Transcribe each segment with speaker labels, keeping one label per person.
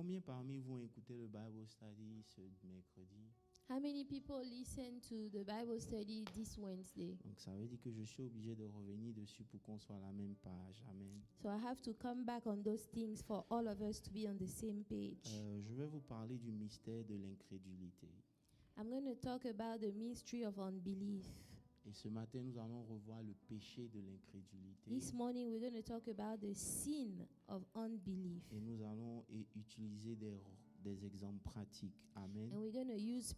Speaker 1: Combien parmi vous ont écouté le Bible Study ce mercredi?
Speaker 2: How many people listen to the Bible study this Wednesday?
Speaker 1: Donc ça veut dire que je suis obligé de revenir dessus pour qu'on soit à la même page. Amen.
Speaker 2: So I have to come back on those things for all of us to be on the same page.
Speaker 1: Je vais vous parler du mystère de l'incrédulité.
Speaker 2: I'm going to talk about the mystery of unbelief.
Speaker 1: Et ce matin, nous allons revoir le péché de l'incrédulité.
Speaker 2: This morning we're going to talk about the sin of unbelief.
Speaker 1: Et nous allons utiliser des exemples pratiques. Amen.
Speaker 2: And we're going to use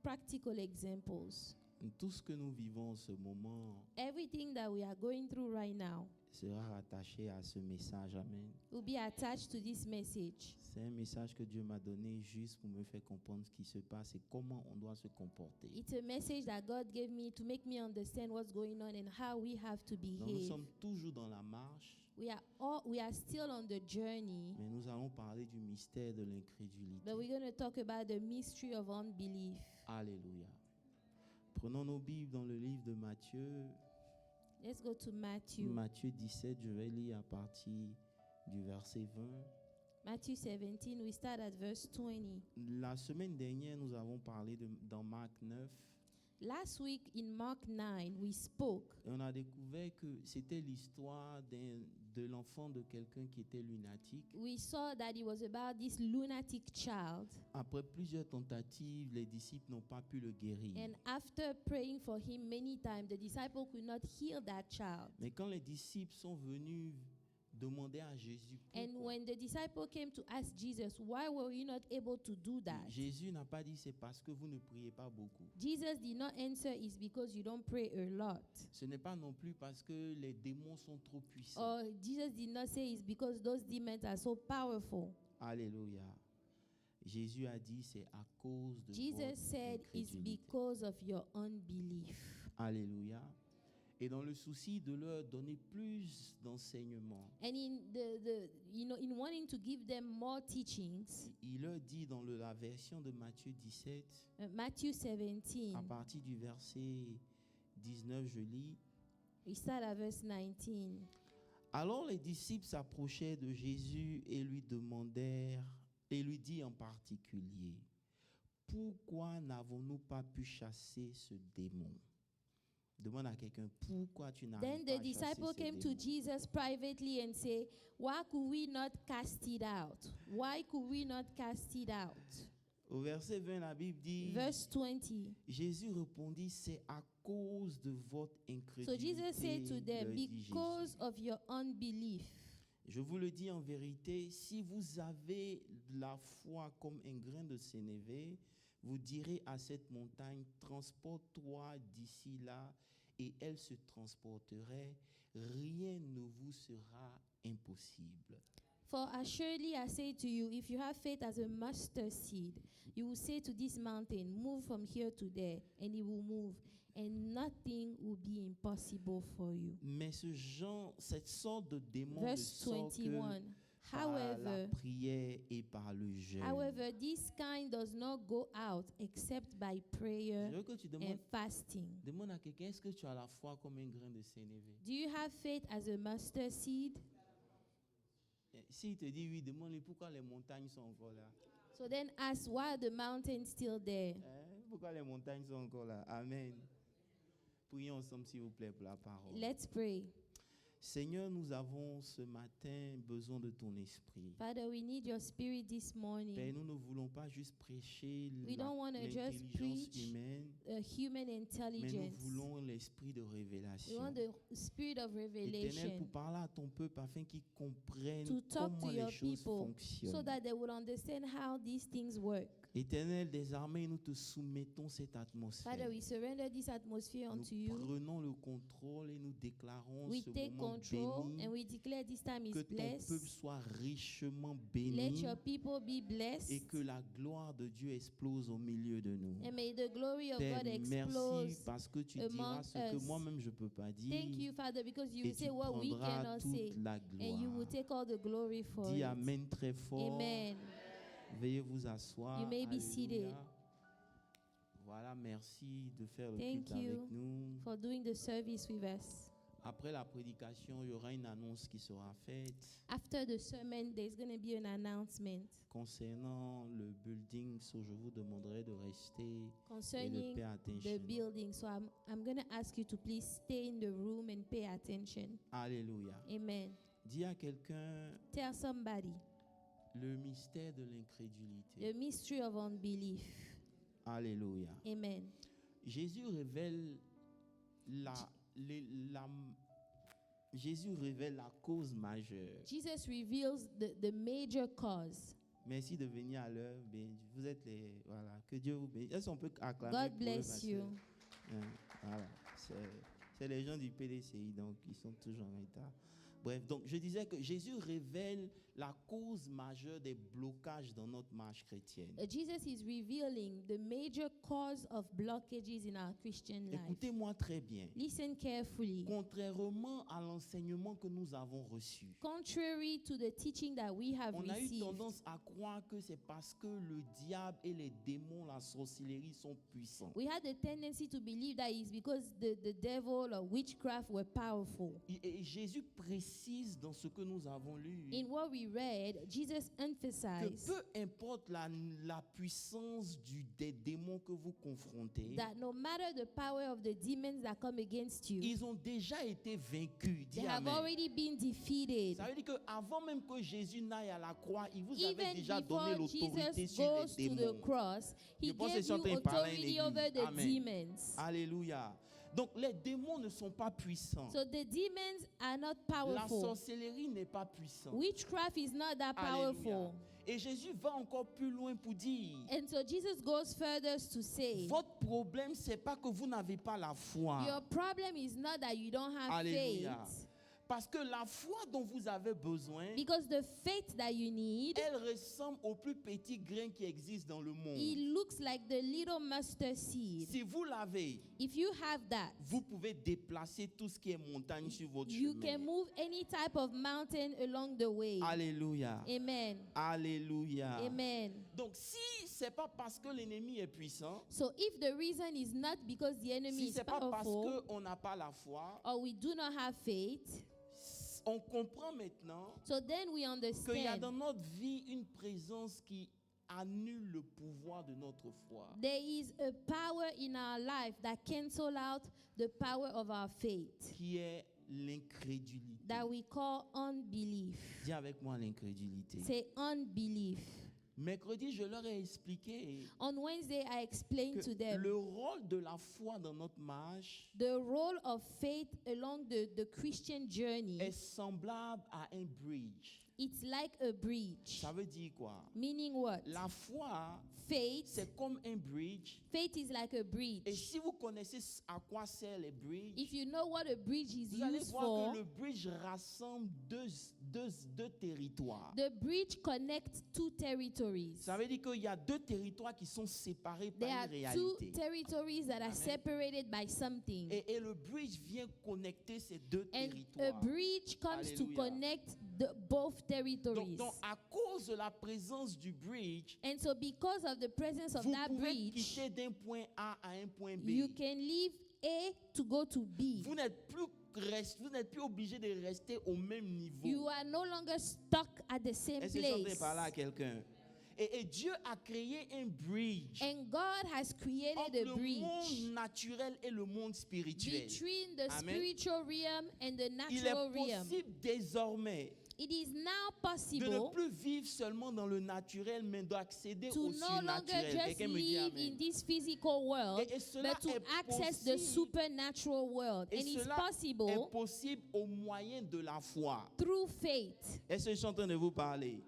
Speaker 2: practical examples.
Speaker 1: Tout ce que nous vivons en ce moment
Speaker 2: Everything that we are going through right now
Speaker 1: sera rattaché à ce message. Amen.
Speaker 2: will be attached to this message.
Speaker 1: C'est un message que Dieu m'a donné juste pour me faire comprendre ce qui se passe et comment on doit se comporter.
Speaker 2: It's a message that God gave me to make me understand what's going on and how we have to
Speaker 1: Donc nous
Speaker 2: behave.
Speaker 1: sommes toujours dans la marche,
Speaker 2: We are still on the journey,
Speaker 1: mais nous allons parler du mystère de l'incrédulité.
Speaker 2: but we're going to talk about the mystery of unbelief.
Speaker 1: Alléluia. Prenons nos Bibles dans le livre de Matthieu.
Speaker 2: Let's go to Matthew.
Speaker 1: Matthieu 17, je vais lire à partir du verset 20.
Speaker 2: Matthew 17, we start at verse 20.
Speaker 1: La semaine dernière, nous avons parlé dans Marc 9.
Speaker 2: Last week in Mark 9, we spoke.
Speaker 1: Et on a découvert que c'était l'histoire de l'enfant de quelqu'un qui était lunatique.
Speaker 2: We saw that it was about this lunatic child.
Speaker 1: Après plusieurs tentatives, les disciples n'ont pas pu le guérir.
Speaker 2: And after praying for him many times, the disciple could not heal that child.
Speaker 1: Mais quand les disciples sont venus demander à Jésus
Speaker 2: And
Speaker 1: pourquoi,
Speaker 2: when the disciple came to ask Jesus, why were you not able to do that?
Speaker 1: Jésus n'a pas dit c'est parce que vous ne priez pas beaucoup.
Speaker 2: Jesus did not answer, it's because you don't pray a lot.
Speaker 1: Ce n'est pas non plus parce que les démons sont trop puissants.
Speaker 2: Or Jesus did not say it's because those demons are so powerful.
Speaker 1: Alléluia. Jésus a dit c'est à cause de
Speaker 2: Jesus
Speaker 1: votre
Speaker 2: said it's
Speaker 1: incrédulité.
Speaker 2: because of your unbelief.
Speaker 1: Alléluia. Et dans le souci de leur donner plus d'enseignements,
Speaker 2: And in wanting to give them more teachings,
Speaker 1: il leur dit dans la version de Matthieu 17,
Speaker 2: Matthew 17,
Speaker 1: à partir du verset 19, je lis.
Speaker 2: we start at verse 19.
Speaker 1: Alors les disciples s'approchaient de Jésus et lui demandèrent, et lui dit en particulier, pourquoi n'avons-nous pas pu chasser ce démon? Demande à quelqu'un, pourquoi tu n'arrives
Speaker 2: Then
Speaker 1: pas
Speaker 2: the
Speaker 1: à chasser
Speaker 2: disciple
Speaker 1: ce
Speaker 2: came to
Speaker 1: démon?
Speaker 2: Jesus privately and said, why could we not cast it out? Why could we not cast it out?
Speaker 1: Au verset 20, la Bible dit,
Speaker 2: Verse 20.
Speaker 1: Jésus répondit, c'est à cause de votre incrédulité.
Speaker 2: So Jesus said to them,
Speaker 1: leur dit
Speaker 2: because
Speaker 1: Jésus.
Speaker 2: of your unbelief.
Speaker 1: Je vous le dis en vérité, si vous avez la foi comme un grain de sénévé, vous direz à cette montagne, transporte-toi d'ici là, et elle se transporterait. Rien ne vous sera impossible.
Speaker 2: For assuredly I say to you, if you have faith as a mustard seed, you will say to this mountain, move from here to there, and it will move, and nothing will be impossible for you.
Speaker 1: Mais cette sorte de démon ne
Speaker 2: Verse
Speaker 1: sort que
Speaker 2: 21.
Speaker 1: par la
Speaker 2: However,
Speaker 1: prière et par le jeûne.
Speaker 2: this kind does not go out except by
Speaker 1: Je
Speaker 2: prayer
Speaker 1: veux que tu
Speaker 2: and fasting.
Speaker 1: demandes à quelqu'un, est-ce que tu as la foi comme un grain de sénévé?
Speaker 2: Do you have faith as a mustard seed?
Speaker 1: S'il te dit oui, demande-lui pourquoi les montagnes sont encore là.
Speaker 2: So then ask, why are the mountains still there?
Speaker 1: Pourquoi les montagnes sont encore là? Amen. Prions ensemble, s'il vous plaît, pour la parole.
Speaker 2: Let's pray.
Speaker 1: Seigneur, nous avons ce matin besoin de ton esprit.
Speaker 2: Father, we need your spirit this
Speaker 1: Père,
Speaker 2: morning.
Speaker 1: nous ne voulons pas juste prêcher
Speaker 2: We don't want to just
Speaker 1: l'intelligence
Speaker 2: preach
Speaker 1: humaine,
Speaker 2: human
Speaker 1: mais nous
Speaker 2: intelligence.
Speaker 1: voulons l'esprit de
Speaker 2: We
Speaker 1: révélation.
Speaker 2: want the spirit of
Speaker 1: Éternel, pour
Speaker 2: revelation
Speaker 1: parler à ton peuple afin qu'ils comprennent
Speaker 2: to talk
Speaker 1: comment
Speaker 2: to your
Speaker 1: les choses
Speaker 2: people so
Speaker 1: fonctionnent.
Speaker 2: that they will understand how these things work.
Speaker 1: Éternel, des armées, nous te soumettons cette atmosphère.
Speaker 2: Father, we surrender this atmosphere
Speaker 1: Nous
Speaker 2: unto you.
Speaker 1: prenons le contrôle et nous déclarons
Speaker 2: We
Speaker 1: ce
Speaker 2: take
Speaker 1: moment
Speaker 2: control
Speaker 1: béni,
Speaker 2: and we declare this time
Speaker 1: que
Speaker 2: is
Speaker 1: ton peuple
Speaker 2: blessed.
Speaker 1: soit richement
Speaker 2: Let
Speaker 1: béni
Speaker 2: your people be
Speaker 1: et
Speaker 2: blessed.
Speaker 1: que la gloire de Dieu explose au milieu de nous.
Speaker 2: And may the glory of
Speaker 1: Père,
Speaker 2: God
Speaker 1: merci
Speaker 2: explose.
Speaker 1: parce que tu
Speaker 2: among
Speaker 1: diras ce que
Speaker 2: us.
Speaker 1: moi-même je ne peux pas dire.
Speaker 2: Thank you, Father, because you
Speaker 1: Et
Speaker 2: will
Speaker 1: tu
Speaker 2: say what we
Speaker 1: prendras
Speaker 2: cannot say.
Speaker 1: toute la
Speaker 2: And you will
Speaker 1: gloire.
Speaker 2: take all the glory for
Speaker 1: Dis
Speaker 2: it.
Speaker 1: Amen très fort.
Speaker 2: Amen.
Speaker 1: Veuillez vous asseoir.
Speaker 2: You may be
Speaker 1: Alléluia.
Speaker 2: seated.
Speaker 1: Voilà, merci de faire le
Speaker 2: Thank
Speaker 1: culte avec
Speaker 2: you
Speaker 1: nous.
Speaker 2: for doing the service with us.
Speaker 1: Après la prédication, il y aura une annonce qui sera faite
Speaker 2: After the sermon, there's going to be an announcement
Speaker 1: concernant le building. So je vous demanderai de rester et de
Speaker 2: concerning
Speaker 1: payer
Speaker 2: the
Speaker 1: attention.
Speaker 2: building. So I'm going to ask you to please stay in the room and pay attention.
Speaker 1: Alléluia.
Speaker 2: Amen.
Speaker 1: Dis à quelqu'un
Speaker 2: Tell somebody
Speaker 1: le mystère de l'incrédulité.
Speaker 2: the mystery of unbelief.
Speaker 1: Alléluia.
Speaker 2: Amen.
Speaker 1: Jésus révèle Jésus révèle la cause majeure.
Speaker 2: Jesus reveals the major cause.
Speaker 1: Merci de venir à l'heure. Vous êtes les. Voilà. Que Dieu vous bénisse. Est-ce qu'on peut acclamer
Speaker 2: God
Speaker 1: pour eux,
Speaker 2: bless
Speaker 1: parce
Speaker 2: you.
Speaker 1: que, voilà. C'est les gens du PDCI, donc ils sont toujours en retard. Bref, donc je disais que Jésus révèle la cause majeure des blocages dans notre marche chrétienne.
Speaker 2: Jesus is revealing the major cause of blockages in our Christian life.
Speaker 1: Écoutez-moi très bien.
Speaker 2: Listen carefully.
Speaker 1: Contrairement à l'enseignement que nous avons reçu,
Speaker 2: Contrary to the teaching that we have
Speaker 1: on a eu
Speaker 2: received,
Speaker 1: tendance à croire que c'est parce que le diable et les démons, la sorcellerie sont puissants.
Speaker 2: we had the tendency to believe that it's because the devil or witchcraft were powerful.
Speaker 1: Et Jésus précise dans ce que nous avons lu
Speaker 2: In what we read, Jesus
Speaker 1: que
Speaker 2: emphasized
Speaker 1: peu importe la puissance des démons que vous confrontez,
Speaker 2: that no matter the power of the demons that come against you,
Speaker 1: ils ont déjà été vaincus. Dis
Speaker 2: they have
Speaker 1: Amen.
Speaker 2: already been defeated.
Speaker 1: Ça veut dire qu'avant même que Jésus n'aille à la croix, il vous avait
Speaker 2: Even
Speaker 1: déjà donné
Speaker 2: before
Speaker 1: l'autorité
Speaker 2: Jesus
Speaker 1: sur
Speaker 2: goes
Speaker 1: les
Speaker 2: to the
Speaker 1: démons.
Speaker 2: cross, he
Speaker 1: Je pense
Speaker 2: gave
Speaker 1: qu'ils sont en
Speaker 2: you
Speaker 1: train de parler à une
Speaker 2: authority
Speaker 1: église.
Speaker 2: over the
Speaker 1: Amen.
Speaker 2: demons.
Speaker 1: Alléluia. Donc les démons ne sont pas puissants.
Speaker 2: So the demons are not
Speaker 1: La
Speaker 2: powerful.
Speaker 1: sorcellerie n'est pas puissante.
Speaker 2: Witchcraft is not that
Speaker 1: Alléluia.
Speaker 2: powerful.
Speaker 1: Et Jésus va encore plus loin pour dire,
Speaker 2: And so Jesus goes further to say,
Speaker 1: votre problème, c'est pas que vous n'avez pas la foi.
Speaker 2: your problem is not that you don't have
Speaker 1: Alléluia.
Speaker 2: faith,
Speaker 1: Parce que la foi dont vous avez besoin,
Speaker 2: because the faith that you need,
Speaker 1: elle ressemble au plus petit grain qui existe dans le monde.
Speaker 2: it looks like the little mustard seed.
Speaker 1: Si vous l'avez,
Speaker 2: If you have that,
Speaker 1: vous pouvez déplacer tout ce qui est montagne sur votre
Speaker 2: you
Speaker 1: chemin.
Speaker 2: can move any type of mountain along the way.
Speaker 1: Alléluia.
Speaker 2: Amen.
Speaker 1: Alléluia.
Speaker 2: Amen.
Speaker 1: Donc si c'est pas parce que l'ennemi est puissant,
Speaker 2: So if the reason is not because the enemy
Speaker 1: si
Speaker 2: is
Speaker 1: c'est pas parce
Speaker 2: powerful
Speaker 1: qu'on n'a pas la foi,
Speaker 2: or we do not have faith,
Speaker 1: on comprend maintenant
Speaker 2: so then we
Speaker 1: qu'il y a dans
Speaker 2: understand
Speaker 1: notre vie une présence qui annule le pouvoir de notre foi.
Speaker 2: there is a power in our life that cancel out the power of our faith
Speaker 1: Qui est l'incrédulité.
Speaker 2: that we call unbelief.
Speaker 1: Dis avec moi l'incrédulité.
Speaker 2: Say unbelief.
Speaker 1: Mercredi, je leur ai expliqué
Speaker 2: On Wednesday, I explained to
Speaker 1: que
Speaker 2: them
Speaker 1: le rôle de la foi dans notre marche
Speaker 2: the role of faith along the Christian journey.
Speaker 1: est semblable à un bridge.
Speaker 2: It's like a bridge.
Speaker 1: Ça veut dire quoi?
Speaker 2: Meaning what?
Speaker 1: La foi,
Speaker 2: Faith.
Speaker 1: c'est comme un bridge.
Speaker 2: Faith is like a
Speaker 1: Et
Speaker 2: bridge.
Speaker 1: si vous connaissez à quoi sert les bridges,
Speaker 2: If you know what a bridge is
Speaker 1: vous allez
Speaker 2: used
Speaker 1: voir
Speaker 2: for,
Speaker 1: que le bridge rassemble deux territoires.
Speaker 2: the bridge connects two territories.
Speaker 1: Ça veut dire qu'il y a deux territoires qui sont séparés par
Speaker 2: There are
Speaker 1: une
Speaker 2: two
Speaker 1: réalité.
Speaker 2: territories that are
Speaker 1: Amen.
Speaker 2: separated by something.
Speaker 1: Et le bridge vient connecter ces deux
Speaker 2: And a
Speaker 1: territoires.
Speaker 2: bridge comes to
Speaker 1: Alléluia.
Speaker 2: connect both territories.
Speaker 1: Donc, à cause de la présence du bridge,
Speaker 2: And so because of the presence of
Speaker 1: vous
Speaker 2: that
Speaker 1: pouvez
Speaker 2: bridge,
Speaker 1: quitter d'un point A à un point B.
Speaker 2: you can leave A to go to B.
Speaker 1: Vous n'êtes plus obligé de rester au même niveau.
Speaker 2: You are no longer stuck at the same
Speaker 1: Est-ce que je suis en train de
Speaker 2: place.
Speaker 1: parler à quelqu'un? Et Dieu a créé un bridge
Speaker 2: And God has created
Speaker 1: entre
Speaker 2: a
Speaker 1: le
Speaker 2: bridge
Speaker 1: monde naturel et le monde spirituel.
Speaker 2: between the
Speaker 1: Amen.
Speaker 2: spiritual realm and the
Speaker 1: Il
Speaker 2: natural
Speaker 1: est
Speaker 2: realm.
Speaker 1: possible désormais
Speaker 2: It is now
Speaker 1: de ne
Speaker 2: possible
Speaker 1: plus vivre seulement dans le naturel, mais d'accéder
Speaker 2: to
Speaker 1: au
Speaker 2: no longer
Speaker 1: surnaturel.
Speaker 2: just
Speaker 1: Quelqu'un me dit
Speaker 2: live
Speaker 1: amen.
Speaker 2: in this physical world,
Speaker 1: Et cela
Speaker 2: but to
Speaker 1: est
Speaker 2: access the
Speaker 1: possible.
Speaker 2: supernatural world.
Speaker 1: Et
Speaker 2: And it's
Speaker 1: cela
Speaker 2: possible
Speaker 1: est possible au moyen de la foi.
Speaker 2: through faith.
Speaker 1: Est-ce que je suis en train de vous parler?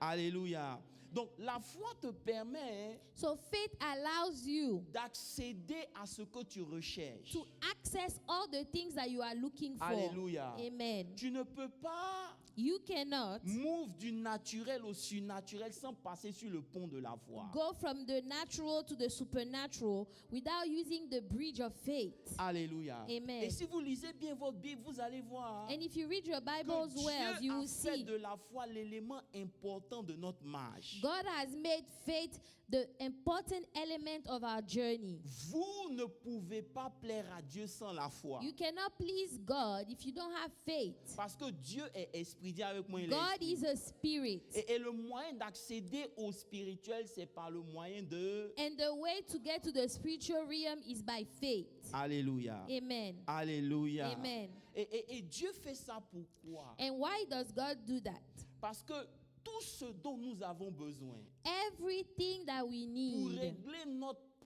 Speaker 1: Alléluia. Donc la foi te permet
Speaker 2: So faith allows you
Speaker 1: d'accéder à ce que tu recherches.
Speaker 2: to access all the things that you are looking for.
Speaker 1: Alléluia.
Speaker 2: Amen.
Speaker 1: Tu ne peux pas
Speaker 2: You cannot
Speaker 1: move du naturel au surnaturel sans passer sur le pont de la foi.
Speaker 2: go from the natural to the supernatural without using the bridge of faith.
Speaker 1: Alléluia.
Speaker 2: Amen.
Speaker 1: Et si vous lisez bien votre Bible, vous allez voir
Speaker 2: And if you read your
Speaker 1: que
Speaker 2: Bibles well,
Speaker 1: Dieu
Speaker 2: you
Speaker 1: a
Speaker 2: will
Speaker 1: fait
Speaker 2: see
Speaker 1: de la foi l'élément important de notre marche.
Speaker 2: God has made faith the important element of our journey.
Speaker 1: Vous ne pouvez pas plaire à Dieu sans la foi.
Speaker 2: You cannot please God if you don't have faith.
Speaker 1: Parce que Dieu est esprit. Dis avec moi, il est
Speaker 2: God
Speaker 1: esprit.
Speaker 2: is a spirit.
Speaker 1: Et le moyen d'accéder au spirituel, c'est par le moyen de...
Speaker 2: And the way to get to the spiritual realm is by faith.
Speaker 1: Alléluia.
Speaker 2: Amen.
Speaker 1: Alléluia.
Speaker 2: Amen.
Speaker 1: Et Dieu fait ça pourquoi?
Speaker 2: And why does God do that?
Speaker 1: Parce que tout ce dont nous avons besoin
Speaker 2: Everything that we
Speaker 1: pour
Speaker 2: need
Speaker 1: régler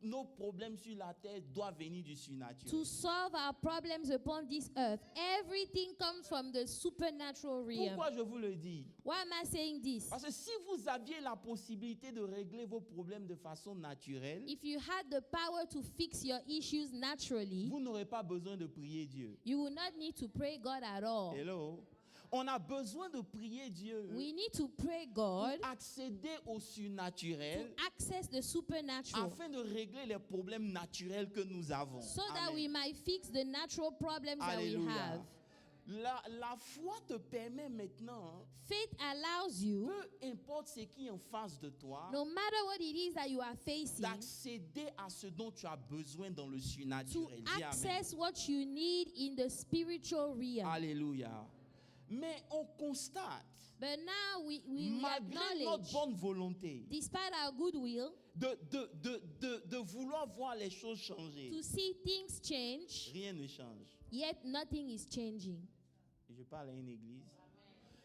Speaker 1: nos problèmes sur la terre doit venir du surnaturel.
Speaker 2: to solve our problems upon this earth, everything comes from the supernatural realm.
Speaker 1: Pourquoi je vous le dis?
Speaker 2: Why am I saying this?
Speaker 1: Parce que si vous aviez la possibilité de régler vos problèmes de façon naturelle,
Speaker 2: If you had the power to fix your issues naturally,
Speaker 1: vous n'aurez pas besoin de prier Dieu.
Speaker 2: you will not need to pray God at all.
Speaker 1: Hello? On a besoin de prier Dieu
Speaker 2: We need to pray
Speaker 1: pour
Speaker 2: God
Speaker 1: accéder au
Speaker 2: to
Speaker 1: surnaturel
Speaker 2: access the supernatural
Speaker 1: afin de régler les problèmes naturels que nous avons.
Speaker 2: so that
Speaker 1: Amen.
Speaker 2: we might fix the natural problems that we
Speaker 1: Alléluia.
Speaker 2: have.
Speaker 1: La foi te permet maintenant,
Speaker 2: Faith allows you,
Speaker 1: peu importe ce qui est en face de toi,
Speaker 2: no matter what it is that you are facing,
Speaker 1: d'accéder à ce dont tu as besoin dans le
Speaker 2: to
Speaker 1: surnaturel. Dis amen.
Speaker 2: access what you need in the spiritual realm.
Speaker 1: Alléluia. Mais on constate,
Speaker 2: But now we
Speaker 1: malgré notre
Speaker 2: acknowledge,
Speaker 1: bonne volonté,
Speaker 2: despite our goodwill,
Speaker 1: de vouloir voir les choses changer,
Speaker 2: to see things change,
Speaker 1: rien ne change.
Speaker 2: yet nothing is changing.
Speaker 1: Je parle à une église.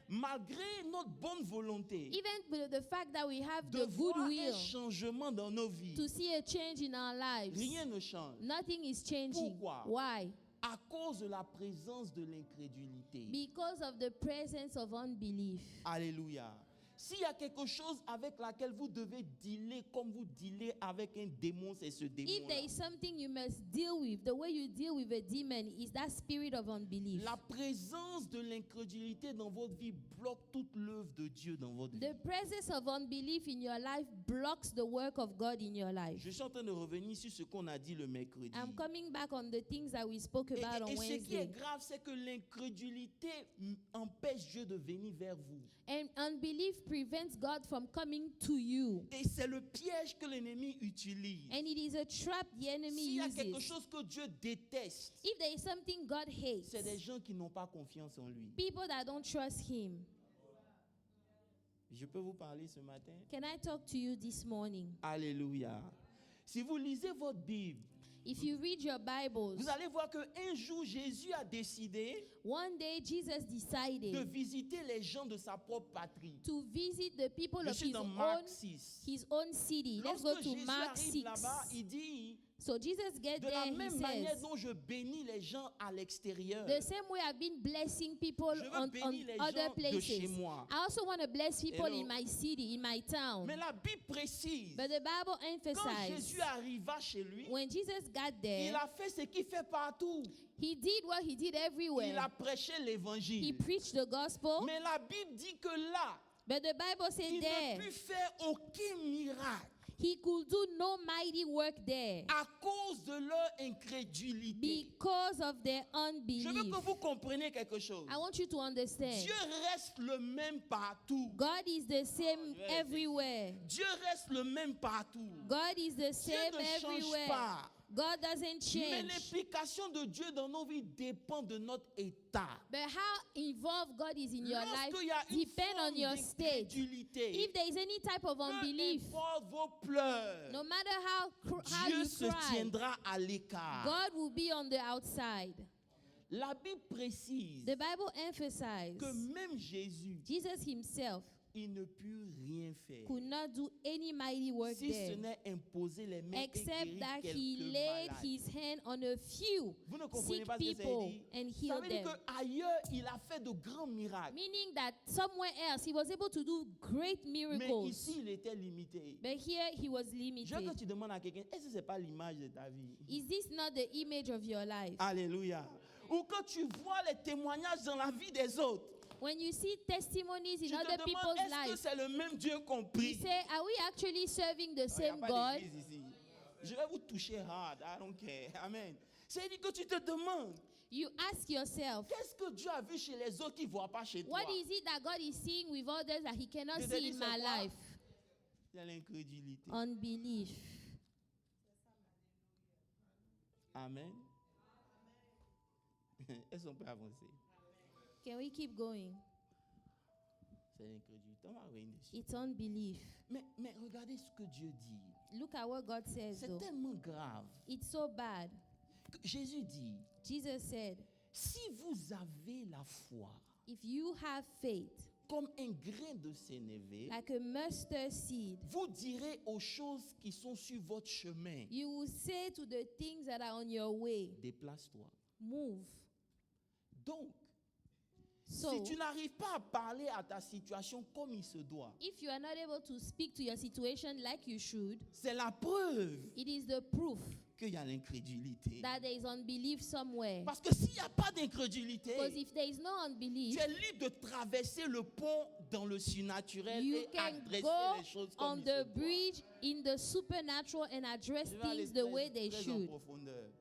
Speaker 1: Malgré notre bonne volonté
Speaker 2: Even with the fact that we have
Speaker 1: de
Speaker 2: the
Speaker 1: voir un
Speaker 2: goodwill
Speaker 1: changement dans nos vies,
Speaker 2: to see a change in our lives,
Speaker 1: rien ne change.
Speaker 2: nothing is changing.
Speaker 1: Pourquoi?
Speaker 2: Why?
Speaker 1: À cause de la présence de l'incrédulité.
Speaker 2: Because of the presence of unbelief.
Speaker 1: Alléluia. S'il y a quelque chose avec laquelle vous devez dealer comme vous dealez avec un démon, c'est ce
Speaker 2: If there
Speaker 1: démon-là.
Speaker 2: is something you must deal with, the way you deal with a demon is that spirit of unbelief.
Speaker 1: La présence de l'incrédulité dans votre vie bloque toute l'œuvre de Dieu dans votre vie.
Speaker 2: The presence of unbelief in your life blocks the work of God in your life.
Speaker 1: Je suis en train de revenir sur ce qu'on a dit le mercredi.
Speaker 2: I'm coming back on the things that we spoke
Speaker 1: Et,
Speaker 2: about on
Speaker 1: et ce qui est
Speaker 2: Wednesday.
Speaker 1: grave, c'est que l'incrédulité empêche Dieu de venir vers vous.
Speaker 2: And unbelief prevents God from coming to you.
Speaker 1: Et c'est le piège que l'ennemi utilise.
Speaker 2: And it is a trap the enemy
Speaker 1: S'il y a quelque
Speaker 2: uses.
Speaker 1: chose que Dieu déteste,
Speaker 2: If there is something God hates,
Speaker 1: c'est des gens qui n'ont pas confiance en lui.
Speaker 2: people that don't trust Him.
Speaker 1: Je peux vous parler ce matin?
Speaker 2: Can I talk to you this morning?
Speaker 1: Alléluia. Si vous lisez votre Bible,
Speaker 2: If you read your Bibles,
Speaker 1: vous allez voir qu'un jour, Jésus a décidé
Speaker 2: one day Jesus
Speaker 1: de
Speaker 2: decided
Speaker 1: visiter les gens de sa propre patrie.
Speaker 2: to visit the people
Speaker 1: Je
Speaker 2: of
Speaker 1: suis dans Marc 6.
Speaker 2: his own city. Let's go
Speaker 1: Lorsque
Speaker 2: to
Speaker 1: Jésus
Speaker 2: Mark
Speaker 1: arrive
Speaker 2: 6.
Speaker 1: là-bas, il dit,
Speaker 2: So Jesus get
Speaker 1: de
Speaker 2: there,
Speaker 1: la
Speaker 2: he
Speaker 1: même manière
Speaker 2: says,
Speaker 1: dont je bénis les gens à l'extérieur,
Speaker 2: the same way I've been blessing people
Speaker 1: je veux
Speaker 2: on
Speaker 1: bénir les
Speaker 2: other
Speaker 1: gens de chez
Speaker 2: places.
Speaker 1: moi.
Speaker 2: I also want to bless people
Speaker 1: Hello.
Speaker 2: in my city, in my town.
Speaker 1: Mais la Bible précise,
Speaker 2: But the Bible
Speaker 1: quand
Speaker 2: emphasizes,
Speaker 1: Jésus arriva chez lui,
Speaker 2: when Jesus got
Speaker 1: il
Speaker 2: there,
Speaker 1: a fait ce qu'il fait partout.
Speaker 2: he did what he did
Speaker 1: Il
Speaker 2: everywhere.
Speaker 1: a prêché
Speaker 2: He
Speaker 1: l'évangile.
Speaker 2: preached the gospel.
Speaker 1: Mais la Bible dit que là,
Speaker 2: But the Bible said
Speaker 1: il ne
Speaker 2: there,
Speaker 1: put faire aucun miracle
Speaker 2: he could do no mighty work there
Speaker 1: à cause de leur incrédulité.
Speaker 2: because of their
Speaker 1: Je veux
Speaker 2: unbelief.
Speaker 1: que vous compreniez quelque chose.
Speaker 2: I want you to understand.
Speaker 1: Dieu reste le même partout.
Speaker 2: God is the same
Speaker 1: je vais
Speaker 2: everywhere.
Speaker 1: Dieu reste le même partout.
Speaker 2: God is the
Speaker 1: Dieu
Speaker 2: same
Speaker 1: ne change
Speaker 2: everywhere.
Speaker 1: pas.
Speaker 2: God doesn't
Speaker 1: Mais
Speaker 2: change.
Speaker 1: l'implication de Dieu dans nos vies dépend de notre état.
Speaker 2: But how involved God is in your life
Speaker 1: Lorsqu'il y a une
Speaker 2: depends on
Speaker 1: forme
Speaker 2: your state.
Speaker 1: d'incrédulité,
Speaker 2: If there is any type of
Speaker 1: peu
Speaker 2: unbelief,
Speaker 1: importe vos pleurs,
Speaker 2: no matter how
Speaker 1: Dieu
Speaker 2: you
Speaker 1: se
Speaker 2: cry,
Speaker 1: tiendra à l'écart.
Speaker 2: God will be on the outside.
Speaker 1: La Bible précise
Speaker 2: The Bible emphasizes
Speaker 1: que même Jésus,
Speaker 2: Jesus himself
Speaker 1: il ne put rien faire.
Speaker 2: could not do any mighty work
Speaker 1: Si ce
Speaker 2: there
Speaker 1: n'est imposer les mains et
Speaker 2: except
Speaker 1: guérir
Speaker 2: that he
Speaker 1: quelques
Speaker 2: laid
Speaker 1: malades.
Speaker 2: his hand on a few
Speaker 1: Vous ne comprenez
Speaker 2: sick
Speaker 1: pas ce que ça
Speaker 2: people
Speaker 1: veut dire?
Speaker 2: and
Speaker 1: Ça
Speaker 2: healed
Speaker 1: veut dire
Speaker 2: them.
Speaker 1: qu'ailleurs, il a fait de grands miracles.
Speaker 2: Meaning that somewhere else he was able to do great
Speaker 1: Mais
Speaker 2: miracles.
Speaker 1: ici, il était limité.
Speaker 2: But here he was
Speaker 1: Je veux que
Speaker 2: limited.
Speaker 1: tu demandes à quelqu'un, est-ce que ce n'est pas l'image de ta vie?
Speaker 2: Is this not the image of your life?
Speaker 1: Alléluia. Ou quand tu vois les témoignages dans la vie des autres,
Speaker 2: When you see testimonies in
Speaker 1: tu te
Speaker 2: other
Speaker 1: demandes,
Speaker 2: people's
Speaker 1: est-ce que
Speaker 2: lives,
Speaker 1: c'est le même Dieu qu'on
Speaker 2: you
Speaker 1: prie?
Speaker 2: say, are we actually serving the
Speaker 1: Il n'y a
Speaker 2: same
Speaker 1: pas
Speaker 2: God?
Speaker 1: d'église ici. Je vais vous toucher hard. I don't care. Amen. C'est-à-dire que tu te demandes,
Speaker 2: You ask yourself,
Speaker 1: qu'est-ce que Dieu a vu chez les autres qui ne voit pas chez toi?
Speaker 2: what is it that God is seeing with others that he cannot
Speaker 1: Je te
Speaker 2: see
Speaker 1: dis,
Speaker 2: in
Speaker 1: c'est
Speaker 2: my
Speaker 1: quoi?
Speaker 2: life?
Speaker 1: C'est l'incrédulité.
Speaker 2: Unbelief.
Speaker 1: Amen. Est-ce qu'on peut avancer?
Speaker 2: Can we keep going?
Speaker 1: C'est l'incrédulité. On va revenir dessus.
Speaker 2: It's unbelief.
Speaker 1: Mais regardez ce que Dieu dit.
Speaker 2: Look at what God says,
Speaker 1: C'est
Speaker 2: though.
Speaker 1: tellement grave.
Speaker 2: It's so bad.
Speaker 1: Que Jésus dit,
Speaker 2: Jesus said,
Speaker 1: si vous avez la foi
Speaker 2: if you have faith,
Speaker 1: comme un grain de sénévé,
Speaker 2: like a mustard seed,
Speaker 1: vous direz aux choses qui sont sur votre chemin,
Speaker 2: you will say to the things that are on your way,
Speaker 1: déplace-toi.
Speaker 2: move.
Speaker 1: Donc,
Speaker 2: So,
Speaker 1: si tu n'arrives pas à parler à ta situation comme il se doit,
Speaker 2: if you are not able to speak to your situation like you should,
Speaker 1: c'est la preuve
Speaker 2: it is the proof
Speaker 1: qu'il y a l'incrédulité.
Speaker 2: that there is unbelief somewhere.
Speaker 1: Parce que s'il n'y a pas d'incrédulité,
Speaker 2: Because if there is no unbelief,
Speaker 1: tu es libre de traverser le pont dans le surnaturel
Speaker 2: you
Speaker 1: et
Speaker 2: can
Speaker 1: adresser
Speaker 2: go
Speaker 1: les choses comme
Speaker 2: on
Speaker 1: il
Speaker 2: the
Speaker 1: se doit.
Speaker 2: bridge in the supernatural and address
Speaker 1: Je vais aller
Speaker 2: things the way
Speaker 1: très,
Speaker 2: they
Speaker 1: très en
Speaker 2: should.
Speaker 1: profondeur.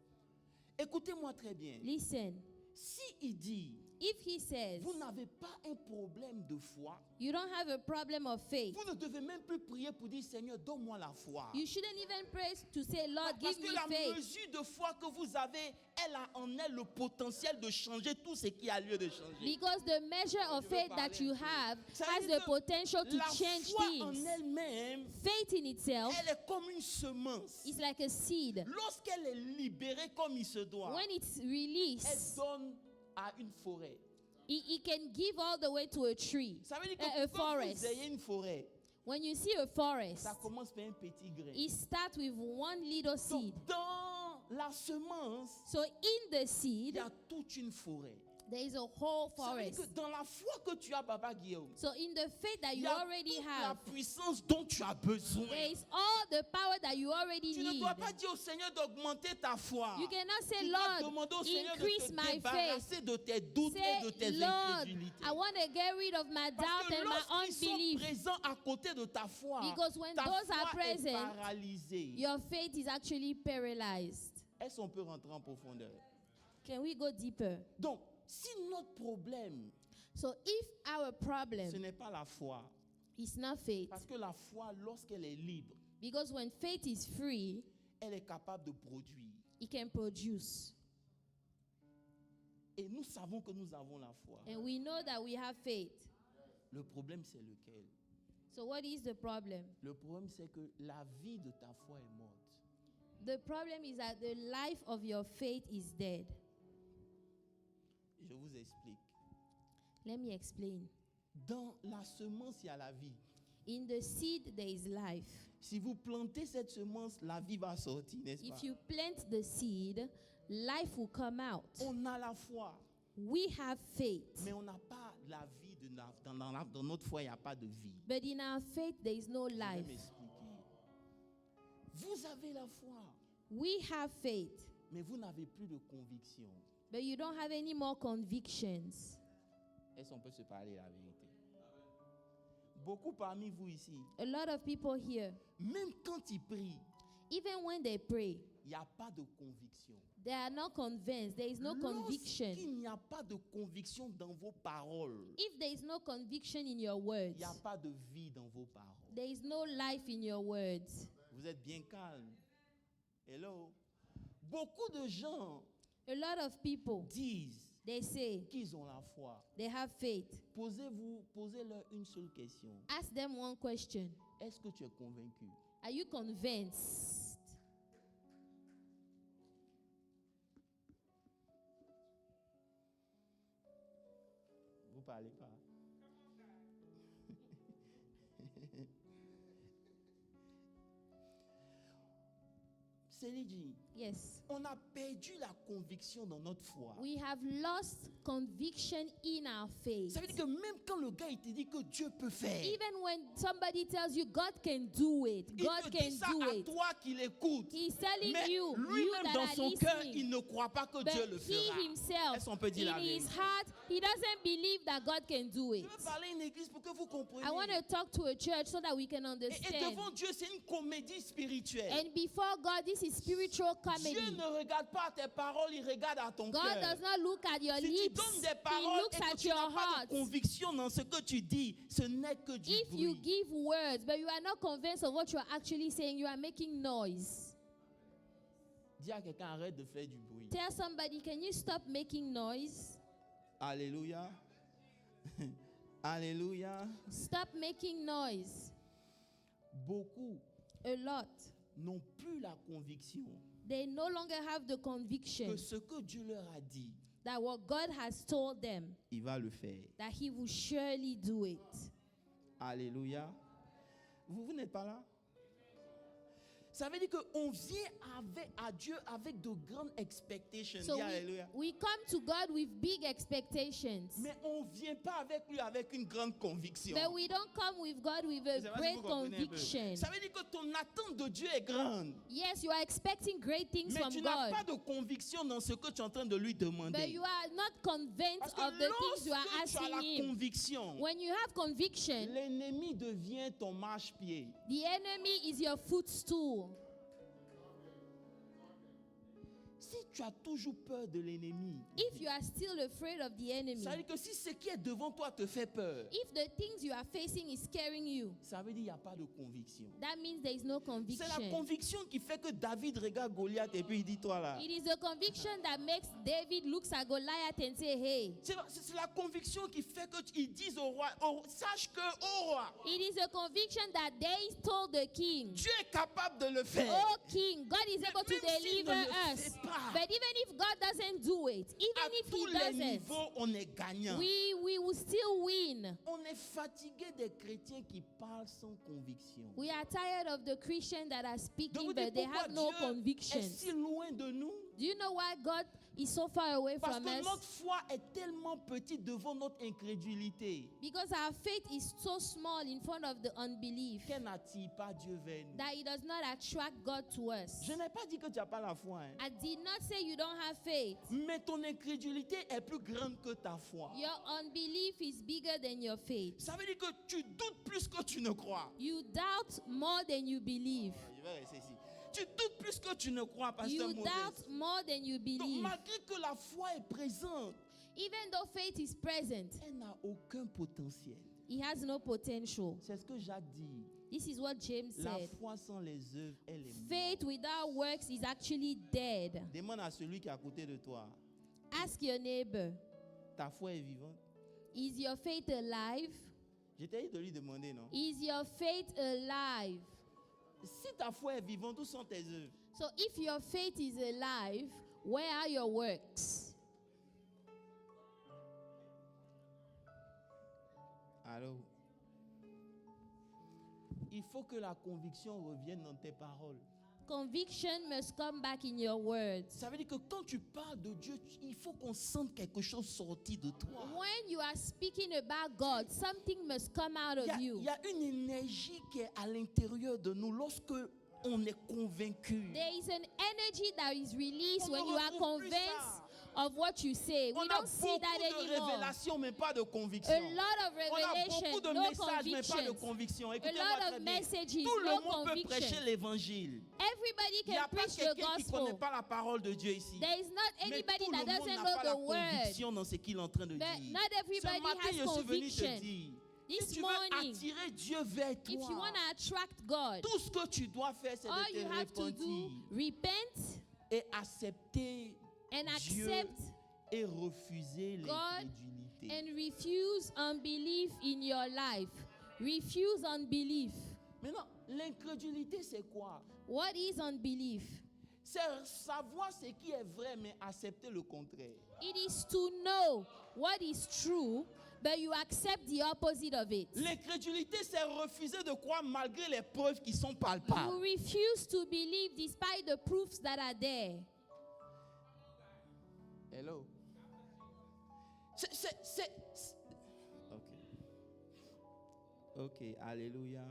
Speaker 1: Écoutez-moi très bien.
Speaker 2: Listen,
Speaker 1: Si il dit,
Speaker 2: if he says
Speaker 1: vous n'avez pas un problème de foi,
Speaker 2: you don't have a problem of faith,
Speaker 1: vous ne devez même plus prier pour dire, Seigneur, donne-moi la foi.
Speaker 2: you shouldn't even pray to say, Lord,
Speaker 1: Parce
Speaker 2: give
Speaker 1: que
Speaker 2: me
Speaker 1: la
Speaker 2: faith.
Speaker 1: mesure de foi que vous avez, elle a en elle le potentiel de changer tout ce qui a lieu de changer.
Speaker 2: Because the measure of
Speaker 1: Je veux
Speaker 2: faith
Speaker 1: parler
Speaker 2: that you
Speaker 1: un peu.
Speaker 2: have
Speaker 1: Ça
Speaker 2: has
Speaker 1: veut dire
Speaker 2: the
Speaker 1: que
Speaker 2: potential to
Speaker 1: La
Speaker 2: change
Speaker 1: foi en
Speaker 2: things.
Speaker 1: elle-même,
Speaker 2: Faith in itself
Speaker 1: elle est comme une semence.
Speaker 2: is like a seed.
Speaker 1: Lorsqu'elle est libérée comme il se doit,
Speaker 2: When it's
Speaker 1: elle
Speaker 2: released,
Speaker 1: donne à une forêt.
Speaker 2: it can give all the way to a tree.
Speaker 1: Ça veut dire
Speaker 2: A
Speaker 1: que quand
Speaker 2: forest.
Speaker 1: vous ayez une forêt,
Speaker 2: When you see a forest,
Speaker 1: ça commence par un petit grain.
Speaker 2: it starts with one little seed.
Speaker 1: Donc, dans la semence,
Speaker 2: So in the
Speaker 1: il
Speaker 2: seed,
Speaker 1: y a toute une forêt.
Speaker 2: there is a whole
Speaker 1: Ça veut dire
Speaker 2: forest.
Speaker 1: que dans la foi que tu as, Papa Guillaume,
Speaker 2: So in the faith that
Speaker 1: il y
Speaker 2: you
Speaker 1: a
Speaker 2: already
Speaker 1: toute la
Speaker 2: have,
Speaker 1: puissance dont tu as besoin.
Speaker 2: there is all the power that you already
Speaker 1: Tu ne
Speaker 2: need.
Speaker 1: dois pas dire au Seigneur d'augmenter ta foi.
Speaker 2: You cannot say,
Speaker 1: Tu dois
Speaker 2: Lord,
Speaker 1: demander au Seigneur
Speaker 2: increase
Speaker 1: de te
Speaker 2: my faith.
Speaker 1: débarrasser de tes doutes et de
Speaker 2: Say,
Speaker 1: tes
Speaker 2: Lord,
Speaker 1: incrédulités.
Speaker 2: I want to get rid of my
Speaker 1: Parce
Speaker 2: doubt
Speaker 1: que
Speaker 2: and my
Speaker 1: lorsqu'ils sont
Speaker 2: unbelief.
Speaker 1: présents à côté de ta foi,
Speaker 2: Because when
Speaker 1: ta
Speaker 2: those are
Speaker 1: foi est
Speaker 2: present,
Speaker 1: paralysée.
Speaker 2: Your faith is actually paralyzed.
Speaker 1: Est-ce qu'on peut rentrer en profondeur?
Speaker 2: Can we go deeper?
Speaker 1: Donc, si notre problème,
Speaker 2: So if our problem
Speaker 1: ce n'est pas la foi,
Speaker 2: is not faith,
Speaker 1: parce que la foi, lorsqu'elle est libre,
Speaker 2: because when faith is free,
Speaker 1: elle est capable de produire.
Speaker 2: it can produce.
Speaker 1: Et nous savons que nous avons la foi.
Speaker 2: And we know that we have faith.
Speaker 1: Le problème, c'est lequel?
Speaker 2: So what is the problem?
Speaker 1: Le problème, c'est que la vie de ta foi est morte.
Speaker 2: The problem is that the life of your faith is dead.
Speaker 1: Je vous explique.
Speaker 2: Let me explain.
Speaker 1: Dans la semence, il y a la vie.
Speaker 2: In the seed, there is life.
Speaker 1: Si vous plantez cette semence, la vie va sortir, n'est-ce pas?
Speaker 2: If you plant the seed, life will come out.
Speaker 1: On a la foi,
Speaker 2: We have faith.
Speaker 1: mais on n'a pas la vie. Dans notre foi, il n'y a pas de vie.
Speaker 2: But in our faith, there is no
Speaker 1: Je vais
Speaker 2: life.
Speaker 1: m'expliquer. Vous avez la foi,
Speaker 2: We have faith,
Speaker 1: mais vous n'avez plus de conviction.
Speaker 2: but you don't have any more convictions.
Speaker 1: Est-ce qu'on peut se parler la vérité? Beaucoup parmi vous ici,
Speaker 2: A lot of people here,
Speaker 1: même quand ils prient,
Speaker 2: even when they pray,
Speaker 1: il n'y a pas de conviction.
Speaker 2: they are not convinced. There is no conviction.
Speaker 1: Lorsqu'il n'y a pas de conviction dans vos paroles,
Speaker 2: If there is no conviction in your
Speaker 1: il
Speaker 2: words,
Speaker 1: n'y a pas de vie dans vos paroles.
Speaker 2: there is no life in your words.
Speaker 1: Vous êtes bien calme. Hello? Beaucoup de gens
Speaker 2: A lot of people,
Speaker 1: disent
Speaker 2: they say
Speaker 1: qu'ils ont la foi.
Speaker 2: they have faith.
Speaker 1: Posez-leur une seule question.
Speaker 2: Ask them one question.
Speaker 1: Est-ce que tu es convaincu?
Speaker 2: Are you convinced?
Speaker 1: Vous parlez pas. Céline dit,
Speaker 2: Yes.
Speaker 1: on a perdu la conviction dans notre foi.
Speaker 2: We have lost conviction in our faith.
Speaker 1: Ça veut dire que même quand le gars il te dit que Dieu peut faire,
Speaker 2: Even when somebody tells you God can do it,
Speaker 1: il
Speaker 2: God
Speaker 1: te
Speaker 2: can
Speaker 1: dit ça
Speaker 2: do
Speaker 1: à
Speaker 2: it.
Speaker 1: toi qui l'écoutes.
Speaker 2: He's telling
Speaker 1: Mais
Speaker 2: you, you
Speaker 1: lui-même
Speaker 2: that
Speaker 1: dans
Speaker 2: are
Speaker 1: son cœur,
Speaker 2: listening.
Speaker 1: il ne croit pas que
Speaker 2: But
Speaker 1: Dieu le
Speaker 2: he
Speaker 1: fera.
Speaker 2: himself,
Speaker 1: Est-ce qu'on peut dire
Speaker 2: in
Speaker 1: la
Speaker 2: his
Speaker 1: vérité?
Speaker 2: heart, he doesn't believe that God can do it.
Speaker 1: Je veux parler à une église pour que vous compreniez.
Speaker 2: I want to talk to a church so that we can
Speaker 1: Et
Speaker 2: understand.
Speaker 1: devant Dieu, c'est une comédie spirituelle.
Speaker 2: And before God, this is spiritual comedy.
Speaker 1: Dieu ne regarde pas tes paroles, il regarde à ton
Speaker 2: God
Speaker 1: cœur.
Speaker 2: does not look at your
Speaker 1: Si tu
Speaker 2: lips.
Speaker 1: donnes des
Speaker 2: He
Speaker 1: paroles
Speaker 2: looks
Speaker 1: et que
Speaker 2: at
Speaker 1: tu
Speaker 2: your
Speaker 1: n'as pas
Speaker 2: heart.
Speaker 1: de conviction dans ce que tu dis, ce n'est que du
Speaker 2: If you
Speaker 1: bruit.
Speaker 2: give words, but you are not convinced of what you are actually saying, you are making noise.
Speaker 1: Dis à quelqu'un, arrête de faire du bruit.
Speaker 2: Tell somebody, can you stop making noise?
Speaker 1: Alléluia. Alléluia.
Speaker 2: Stop making noise.
Speaker 1: Beaucoup
Speaker 2: A lot.
Speaker 1: n'ont plus la conviction
Speaker 2: They no longer have the
Speaker 1: que
Speaker 2: conviction
Speaker 1: ce que Dieu leur a dit,
Speaker 2: that what God has told them,
Speaker 1: il va le faire.
Speaker 2: that He will surely do it.
Speaker 1: Alléluia. Vous n'êtes pas là? Ça veut dire qu'on vient à Dieu avec de grandes expectations.
Speaker 2: So
Speaker 1: Dis alléluia.
Speaker 2: we come to God with big expectations.
Speaker 1: Mais on ne vient pas avec lui avec une grande conviction.
Speaker 2: But we don't come with God with
Speaker 1: Je sais
Speaker 2: a
Speaker 1: pas si
Speaker 2: great
Speaker 1: vous comprenez un peu.
Speaker 2: conviction.
Speaker 1: Ça veut dire que ton attente de Dieu est grande.
Speaker 2: Yes, you are expecting great things
Speaker 1: Mais
Speaker 2: from
Speaker 1: tu n'as pas
Speaker 2: God.
Speaker 1: de conviction dans ce que tu es en train de lui
Speaker 2: But
Speaker 1: demander.
Speaker 2: you are not convinced
Speaker 1: Parce que
Speaker 2: of the things you are
Speaker 1: lorsque tu as la
Speaker 2: asking Him.
Speaker 1: conviction,
Speaker 2: When you have conviction,
Speaker 1: l'ennemi devient ton marche-pied.
Speaker 2: the enemy is your footstool.
Speaker 1: Si tu as toujours peur de l'ennemi,
Speaker 2: If you are still afraid of the enemy,
Speaker 1: ça veut dire que si ce qui est devant toi te fait peur,
Speaker 2: if the things you are facing is scaring you,
Speaker 1: ça veut dire qu'il n'y a pas de conviction.
Speaker 2: that means there is no
Speaker 1: C'est la
Speaker 2: conviction.
Speaker 1: conviction qui fait que David regarde Goliath et puis il dit toi là.
Speaker 2: It is the conviction that makes David looks at Goliath and say, hey.
Speaker 1: C'est la conviction qui fait qu'ils disent au roi, sache que, oh roi,
Speaker 2: It is a conviction that they told the king,
Speaker 1: Dieu est capable de le faire.
Speaker 2: oh king, God is able to
Speaker 1: même s'il
Speaker 2: deliver
Speaker 1: ne le
Speaker 2: us.
Speaker 1: fait pas,
Speaker 2: But even if God doesn't do it,
Speaker 1: à
Speaker 2: even if
Speaker 1: tous
Speaker 2: He
Speaker 1: les
Speaker 2: doesn't,
Speaker 1: niveaux, on est gagnant.
Speaker 2: we will still win.
Speaker 1: On est fatigué des chrétiens qui parlent sans conviction.
Speaker 2: We are tired of the Christians that are
Speaker 1: Donc
Speaker 2: speaking,
Speaker 1: vous
Speaker 2: but
Speaker 1: dites
Speaker 2: they
Speaker 1: pourquoi
Speaker 2: have no
Speaker 1: Dieu est
Speaker 2: convictions.
Speaker 1: si loin de nous?
Speaker 2: Do you know why God is so far away
Speaker 1: Parce
Speaker 2: from
Speaker 1: que
Speaker 2: us?
Speaker 1: notre foi est tellement petite devant notre incrédulité
Speaker 2: Because our faith is so small in front of the unbelief
Speaker 1: qu'elle n'attire pas Dieu vers nous.
Speaker 2: that it does not attract God to us.
Speaker 1: Je n'ai pas dit que tu n'as pas la foi, hein.
Speaker 2: I did not say you don't have faith.
Speaker 1: Mais ton incrédulité est plus grande que ta foi.
Speaker 2: Your unbelief is bigger than your faith.
Speaker 1: Ça veut dire que tu doutes plus que tu ne crois.
Speaker 2: You doubt more than you believe.
Speaker 1: Je vais rester ici. Tu doutes plus que tu ne crois, pasteur
Speaker 2: You
Speaker 1: Moses.
Speaker 2: doubt more than you
Speaker 1: Donc
Speaker 2: believe.
Speaker 1: malgré que la foi est présente,
Speaker 2: Even though faith is present,
Speaker 1: elle n'a aucun potentiel.
Speaker 2: it has no potential.
Speaker 1: C'est ce que Jacques dit.
Speaker 2: This is what James
Speaker 1: La
Speaker 2: said.
Speaker 1: foi sans les œuvres, elle est morte.
Speaker 2: Faith without works is actually dead.
Speaker 1: Demande à celui qui est à côté de toi.
Speaker 2: Ask your neighbor,
Speaker 1: Ta foi est vivante?
Speaker 2: is your faith alive?
Speaker 1: Je t'ai dit de lui demander, non?
Speaker 2: Is your faith alive?
Speaker 1: Si ta foi est vivante, où sont tes œuvres?
Speaker 2: So if your faith is alive, where are your works?
Speaker 1: Alors, il faut que la conviction revienne dans tes paroles.
Speaker 2: Conviction must come back in your words.
Speaker 1: Ça veut dire que quand tu parles de Dieu, il faut qu'on sente quelque chose sortir de toi.
Speaker 2: When you are speaking about God, something must come out of
Speaker 1: Il
Speaker 2: you.
Speaker 1: y a une énergie qui est à l'intérieur de nous lorsque on est convaincu.
Speaker 2: There is an energy that is released
Speaker 1: On
Speaker 2: when
Speaker 1: ne
Speaker 2: you are
Speaker 1: retrouve plus
Speaker 2: convinced
Speaker 1: ça.
Speaker 2: of what you say.
Speaker 1: On
Speaker 2: We
Speaker 1: a
Speaker 2: don't see
Speaker 1: beaucoup
Speaker 2: that
Speaker 1: de
Speaker 2: anymore.
Speaker 1: révélations, mais pas de conviction.
Speaker 2: A lot of
Speaker 1: On a beaucoup
Speaker 2: revelation,
Speaker 1: de
Speaker 2: no
Speaker 1: messages, mais pas de
Speaker 2: convictions.
Speaker 1: conviction.
Speaker 2: A
Speaker 1: Écoutez-moi
Speaker 2: lot
Speaker 1: très
Speaker 2: of
Speaker 1: bien.
Speaker 2: messages,
Speaker 1: Tout le
Speaker 2: no
Speaker 1: monde peut prêcher
Speaker 2: conviction.
Speaker 1: l'évangile.
Speaker 2: Everybody
Speaker 1: Il n'y a
Speaker 2: can
Speaker 1: pas
Speaker 2: preach the
Speaker 1: quelqu'un qui ne connaît
Speaker 2: gospel.
Speaker 1: pas la parole de Dieu ici.
Speaker 2: There is not
Speaker 1: Mais
Speaker 2: anybody
Speaker 1: tout
Speaker 2: that
Speaker 1: le monde
Speaker 2: doesn't
Speaker 1: n'a
Speaker 2: know
Speaker 1: pas la
Speaker 2: the word.
Speaker 1: conviction dans ce qu'il est en train de
Speaker 2: But
Speaker 1: dire.
Speaker 2: not
Speaker 1: Ce
Speaker 2: everybody
Speaker 1: matin,
Speaker 2: has
Speaker 1: je suis venu te
Speaker 2: conviction.
Speaker 1: dire,
Speaker 2: This
Speaker 1: si tu veux
Speaker 2: morning,
Speaker 1: attirer Dieu vers
Speaker 2: if you
Speaker 1: toi,
Speaker 2: want to attract God,
Speaker 1: tout ce que tu dois faire, c'est
Speaker 2: all
Speaker 1: de
Speaker 2: you
Speaker 1: te
Speaker 2: have to do,
Speaker 1: repentir
Speaker 2: repent
Speaker 1: et accepter
Speaker 2: and
Speaker 1: Dieu
Speaker 2: accept
Speaker 1: et refuser
Speaker 2: God
Speaker 1: l'incrédulité.
Speaker 2: and refuse unbelief in your life. Refuse unbelief.
Speaker 1: Maintenant, l'incrédulité, c'est quoi?
Speaker 2: What is unbelief?
Speaker 1: C'est savoir ce qui est vrai, mais accepter le contraire.
Speaker 2: It is to know what is true, but you accept the opposite of it.
Speaker 1: L'incrédulité, c'est refuser de croire malgré les preuves qui sont
Speaker 2: You
Speaker 1: palpables.
Speaker 2: refuse to believe despite the proofs that are there.
Speaker 1: Hello. Ok. Ok, alléluia.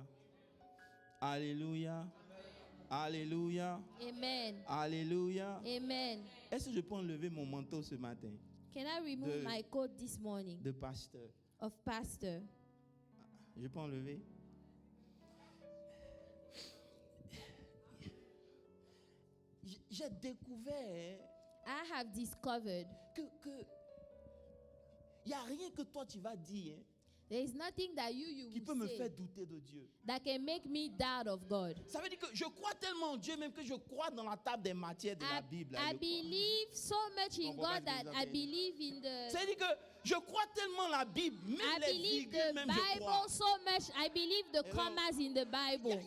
Speaker 1: Alléluia. Alléluia.
Speaker 2: Amen.
Speaker 1: Alléluia.
Speaker 2: Amen.
Speaker 1: Est-ce que je peux enlever mon manteau ce matin
Speaker 2: Can I remove my coat this morning
Speaker 1: de pasteur?
Speaker 2: of pastor?
Speaker 1: Je peux enlever? j'ai découvert
Speaker 2: I have discovered
Speaker 1: que il n'y a rien que toi tu vas dire
Speaker 2: there is nothing that you
Speaker 1: qui peut
Speaker 2: will
Speaker 1: me
Speaker 2: say
Speaker 1: faire douter de Dieu.
Speaker 2: that can make me doubt of God.
Speaker 1: Ça veut dire que je crois tellement en Dieu, même que je crois dans la table des matières de la Bible. là,
Speaker 2: I
Speaker 1: je crois.
Speaker 2: believe so much in
Speaker 1: Comprends pas
Speaker 2: God
Speaker 1: ce que
Speaker 2: that
Speaker 1: vous
Speaker 2: I
Speaker 1: avez dit.
Speaker 2: believe in the
Speaker 1: C'est-à-dire que je crois tellement la Bible, même
Speaker 2: I
Speaker 1: les
Speaker 2: believe
Speaker 1: virgules,
Speaker 2: the
Speaker 1: même je crois.
Speaker 2: Bible so much. I believe the
Speaker 1: Hello.
Speaker 2: commas in the Bible.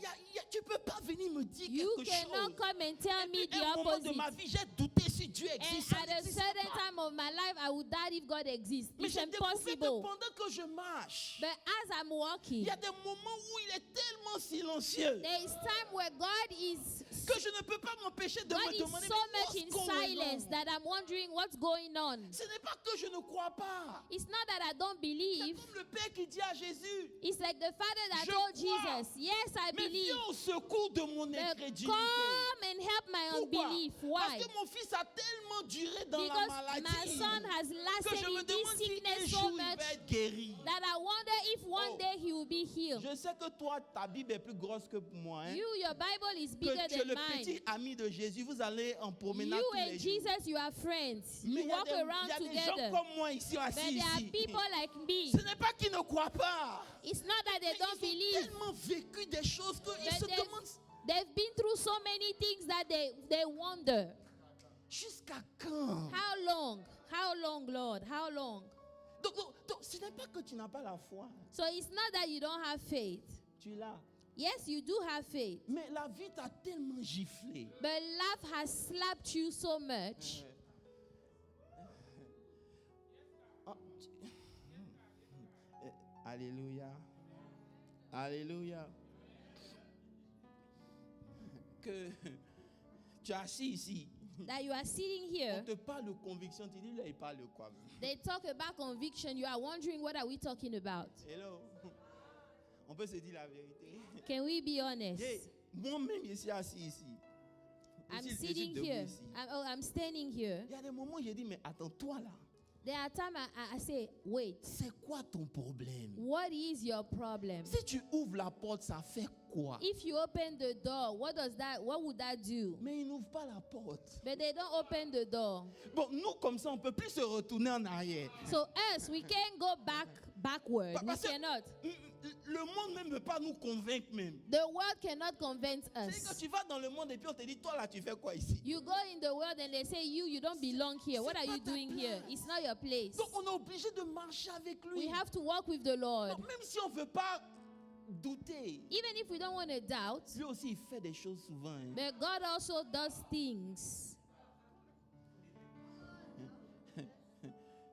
Speaker 1: Tu peux pas venir me dire
Speaker 2: You
Speaker 1: quelque
Speaker 2: cannot
Speaker 1: chose.
Speaker 2: come and tell
Speaker 1: Et
Speaker 2: me
Speaker 1: puis,
Speaker 2: the
Speaker 1: à un moment de
Speaker 2: opposite.
Speaker 1: ma vie, j'ai douté si Dieu
Speaker 2: And
Speaker 1: existe. Ça
Speaker 2: at a
Speaker 1: n'existe
Speaker 2: certain
Speaker 1: pas.
Speaker 2: time of my life, I would doubt if God exists.
Speaker 1: Mais
Speaker 2: It's
Speaker 1: j'ai découvert que
Speaker 2: impossible.
Speaker 1: pendant que je marche,
Speaker 2: But as I'm
Speaker 1: il
Speaker 2: walking,
Speaker 1: y a des moments où il est tellement silencieux
Speaker 2: there is time where God is
Speaker 1: que je ne peux pas m'empêcher de
Speaker 2: God
Speaker 1: me
Speaker 2: is
Speaker 1: demander
Speaker 2: so
Speaker 1: mais
Speaker 2: much in
Speaker 1: what's going
Speaker 2: silence
Speaker 1: on?
Speaker 2: that I'm wondering what's going on.
Speaker 1: Ce n'est pas que je ne crois pas.
Speaker 2: It's not that I don't
Speaker 1: C'est
Speaker 2: believe.
Speaker 1: comme le Père qui dit à Jésus,
Speaker 2: It's like the Father that
Speaker 1: Je
Speaker 2: told
Speaker 1: crois.
Speaker 2: Jesus, yes, I
Speaker 1: mais
Speaker 2: believe.
Speaker 1: viens au secours de mon
Speaker 2: But
Speaker 1: incrédulité.
Speaker 2: come and help my
Speaker 1: Pourquoi?
Speaker 2: unbelief.
Speaker 1: Parce
Speaker 2: Why?
Speaker 1: que mon fils a tellement duré dans la
Speaker 2: Because
Speaker 1: maladie
Speaker 2: my son has
Speaker 1: que
Speaker 2: lasted
Speaker 1: je me
Speaker 2: in this
Speaker 1: demande si un
Speaker 2: sickness
Speaker 1: jour
Speaker 2: so
Speaker 1: il va
Speaker 2: much
Speaker 1: être guéri.
Speaker 2: that I wonder if one
Speaker 1: Oh.
Speaker 2: day he will be healed.
Speaker 1: Je sais que toi, ta Bible est plus grosse que moi. Hein?
Speaker 2: Your Bible is bigger
Speaker 1: Que tu es
Speaker 2: than
Speaker 1: le
Speaker 2: mine.
Speaker 1: petit ami de Jésus. Vous allez en promenade
Speaker 2: You
Speaker 1: tous les
Speaker 2: and
Speaker 1: jours.
Speaker 2: Jesus, you are friends.
Speaker 1: Mais
Speaker 2: You
Speaker 1: il y a
Speaker 2: walk
Speaker 1: des,
Speaker 2: around
Speaker 1: il y a des gens
Speaker 2: together.
Speaker 1: comme moi ici
Speaker 2: But
Speaker 1: assis
Speaker 2: there are
Speaker 1: ici.
Speaker 2: people like me.
Speaker 1: Ce n'est pas qu'ils ne croient pas.
Speaker 2: It's not that they
Speaker 1: Mais
Speaker 2: don't
Speaker 1: ils ont
Speaker 2: believe.
Speaker 1: tellement vécu des choses qu'ils
Speaker 2: But
Speaker 1: se demandent
Speaker 2: they've been through so many things that they wonder.
Speaker 1: jusqu'à quand.
Speaker 2: How long? How long, Lord? How long?
Speaker 1: Donc, ce n'est pas que tu n'as pas la foi.
Speaker 2: So it's not that you don't have faith.
Speaker 1: Tu l'as.
Speaker 2: Yes, you do have faith.
Speaker 1: Mais la vie t'a tellement giflé.
Speaker 2: But life has slapped you so much.
Speaker 1: Ah, Alléluia. Alléluia. Que tu es assis ici.
Speaker 2: That you are sitting
Speaker 1: On
Speaker 2: here.
Speaker 1: te parle de conviction. Tu dis là, il parle de quoi?
Speaker 2: They talk about conviction. You are wondering, what are we talking about?
Speaker 1: Hello. On peut se dire la vérité.
Speaker 2: Can we be honest?
Speaker 1: Yeah, moi-même, je suis assis ici.
Speaker 2: I'm
Speaker 1: Je suis
Speaker 2: sitting
Speaker 1: debout
Speaker 2: here.
Speaker 1: ici.
Speaker 2: I'm standing here.
Speaker 1: Il y a des moments où j'ai dit, mais attends-toi là.
Speaker 2: There are times I say, wait,
Speaker 1: C'est quoi ton problème?
Speaker 2: what is your problem?
Speaker 1: Si tu ouvres la porte, ça fait quoi?
Speaker 2: If you open the door, what would that do?
Speaker 1: Mais il n'ouvre pas la porte.
Speaker 2: But they don't open the door.
Speaker 1: Bon, nous, comme ça, on ne peut plus se retourner en arrière.
Speaker 2: So us, we can't go backward. We
Speaker 1: Parce que
Speaker 2: cannot.
Speaker 1: le monde même ne veut pas nous convaincre même.
Speaker 2: The world cannot convince
Speaker 1: C'est que
Speaker 2: us.
Speaker 1: tu vas dans le monde et puis on te dit, toi là, tu fais quoi ici?
Speaker 2: You go in the world and they say, you don't belong here. What are you doing here? It's not your place.
Speaker 1: Donc on est obligé de marcher avec lui.
Speaker 2: We have to walk with the Lord.
Speaker 1: Donc, même si on ne veut pas douter,
Speaker 2: Even if we don't want to doubt,
Speaker 1: lui aussi il fait des choses souvent. Hein.
Speaker 2: but God also does things.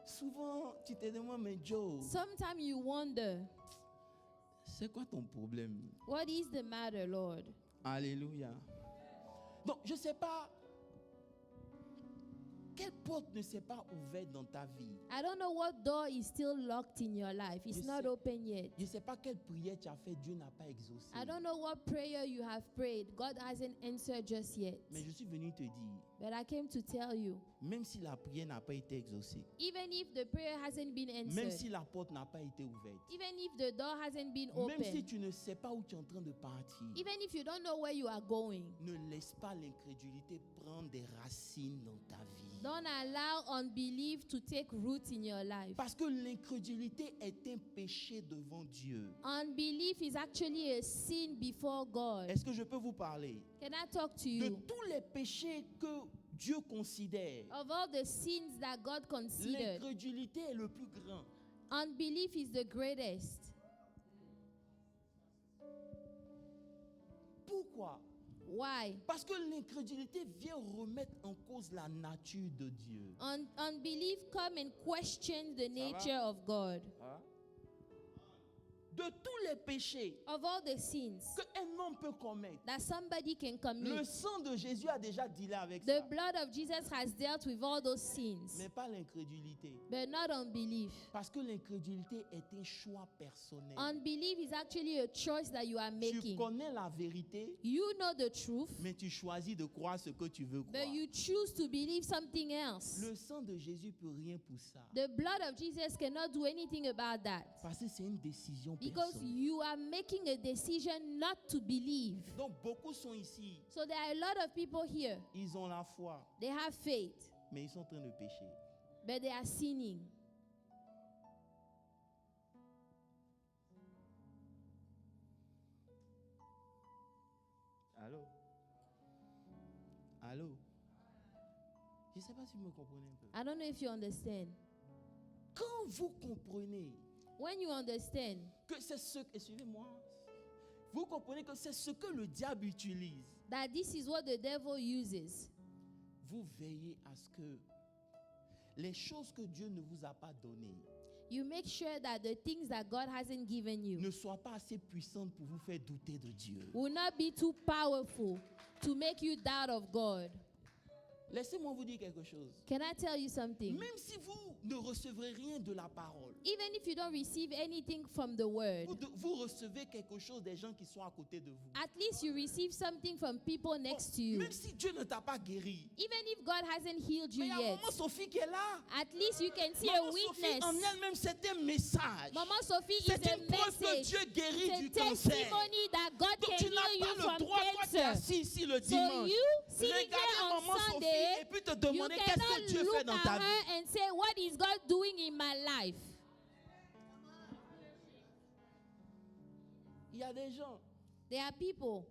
Speaker 1: Souvent, tu te demandes, mais Joe,
Speaker 2: Sometimes you wonder,
Speaker 1: c'est quoi ton problème?
Speaker 2: what is the matter, Lord?
Speaker 1: Alléluia. Donc, je ne sais pas, quelle porte ne s'est pas ouverte dans ta vie?
Speaker 2: I don't know what door is still locked in your life. It's
Speaker 1: You
Speaker 2: not
Speaker 1: see-
Speaker 2: open yet.
Speaker 1: Je ne sais pas quelle prière tu as fait, Dieu n'a pas exaucé.
Speaker 2: I don't know what prayer you have prayed. God hasn't answered just yet.
Speaker 1: Mais je suis venu te dire,
Speaker 2: But I came to tell you,
Speaker 1: même si la prière n'a pas été exaucée,
Speaker 2: even if the prayer hasn't been
Speaker 1: même
Speaker 2: answered,
Speaker 1: si la porte n'a pas été ouverte,
Speaker 2: even if the door hasn't been
Speaker 1: même si
Speaker 2: opened,
Speaker 1: tu ne sais pas où tu es en train de partir,
Speaker 2: even if you don't know where you are going,
Speaker 1: ne laisse pas l'incrédulité prendre des racines dans ta vie.
Speaker 2: don't allow unbelief to take root in your life.
Speaker 1: Parce que l'incrédulité est un péché devant Dieu.
Speaker 2: Unbelief is actually a sin before God.
Speaker 1: Est-ce que je peux vous parler
Speaker 2: Can I talk to
Speaker 1: de
Speaker 2: you?
Speaker 1: tous les péchés que Dieu considère?
Speaker 2: Of all the sins that God considered,
Speaker 1: L'incrédulité est le plus grand.
Speaker 2: unbelief is the greatest.
Speaker 1: Pourquoi?
Speaker 2: Why?
Speaker 1: Parce que l'incrédulité vient remettre en cause la nature de Dieu.
Speaker 2: Unbelief come and question the nature of God.
Speaker 1: De tous les péchés
Speaker 2: Of all the sins
Speaker 1: qu'un homme peut commettre,
Speaker 2: that somebody can
Speaker 1: le
Speaker 2: commit,
Speaker 1: sang de Jésus a déjà dealé avec
Speaker 2: the
Speaker 1: ça.
Speaker 2: blood of Jesus has dealt with all those sins,
Speaker 1: Mais pas l'incrédulité.
Speaker 2: but not unbelief.
Speaker 1: Parce que l'incrédulité est un choix personnel.
Speaker 2: Unbelief is actually a choice that you are
Speaker 1: Tu
Speaker 2: making.
Speaker 1: connais la vérité,
Speaker 2: You know the truth,
Speaker 1: mais tu choisis de croire ce que tu veux croire.
Speaker 2: but you choose to believe something else.
Speaker 1: Le sang de Jésus peut rien pour ça.
Speaker 2: The blood of Jesus cannot do anything about that
Speaker 1: Parce que c'est une décision
Speaker 2: Because
Speaker 1: personne.
Speaker 2: you are making a decision not to believe.
Speaker 1: Donc beaucoup sont ici,
Speaker 2: So there are a lot of people here.
Speaker 1: ils ont la foi,
Speaker 2: They have faith,
Speaker 1: mais ils sont en train de pécher.
Speaker 2: but they are sinning.
Speaker 1: Allô? Allô? Je ne sais pas si vous me comprenez un peu.
Speaker 2: I don't know if you understand.
Speaker 1: Quand vous comprenez
Speaker 2: When you understand
Speaker 1: que c'est ce que, suivez-moi, vous comprenez que c'est ce que le diable utilise,
Speaker 2: that this is what the devil uses,
Speaker 1: vous veillez à ce que les choses que Dieu ne vous a pas données
Speaker 2: you make sure that the things that God hasn't given you
Speaker 1: ne soient pas assez puissantes pour vous faire douter de Dieu.
Speaker 2: will not be too powerful to make you doubt of God.
Speaker 1: Laissez-moi vous dire quelque chose.
Speaker 2: Can I tell you something?
Speaker 1: Même si vous ne recevrez rien de la parole,
Speaker 2: Even if you don't receive anything from the word,
Speaker 1: vous recevez quelque chose des gens qui sont à côté de vous.
Speaker 2: at least you receive something from people next to you.
Speaker 1: Même si Dieu ne t'a pas guéri,
Speaker 2: Even if God hasn't healed you
Speaker 1: mais il y a
Speaker 2: yet,
Speaker 1: Maman Sophie qui est là.
Speaker 2: at least you can see a
Speaker 1: Maman Sophie
Speaker 2: witness.
Speaker 1: en elle-même, c'est un message.
Speaker 2: Mama Sophie is
Speaker 1: C'est
Speaker 2: a
Speaker 1: une preuve que
Speaker 2: message.
Speaker 1: Dieu guérit
Speaker 2: It's
Speaker 1: du
Speaker 2: a
Speaker 1: cancer.
Speaker 2: testimony that God
Speaker 1: Donc
Speaker 2: can
Speaker 1: tu n'as
Speaker 2: heal
Speaker 1: pas
Speaker 2: you
Speaker 1: le
Speaker 2: from
Speaker 1: droit, toi qui es
Speaker 2: cancer.
Speaker 1: assis ici le
Speaker 2: So
Speaker 1: dimanche,
Speaker 2: you sitting
Speaker 1: regarder
Speaker 2: there on
Speaker 1: Maman Sophie
Speaker 2: Sunday,
Speaker 1: et puis te
Speaker 2: you
Speaker 1: demander qu'est-ce que
Speaker 2: cannot
Speaker 1: Dieu fait
Speaker 2: look
Speaker 1: dans ta
Speaker 2: at
Speaker 1: vie.
Speaker 2: her and say, what is God doing in my life?
Speaker 1: Il y a des gens,
Speaker 2: There are people,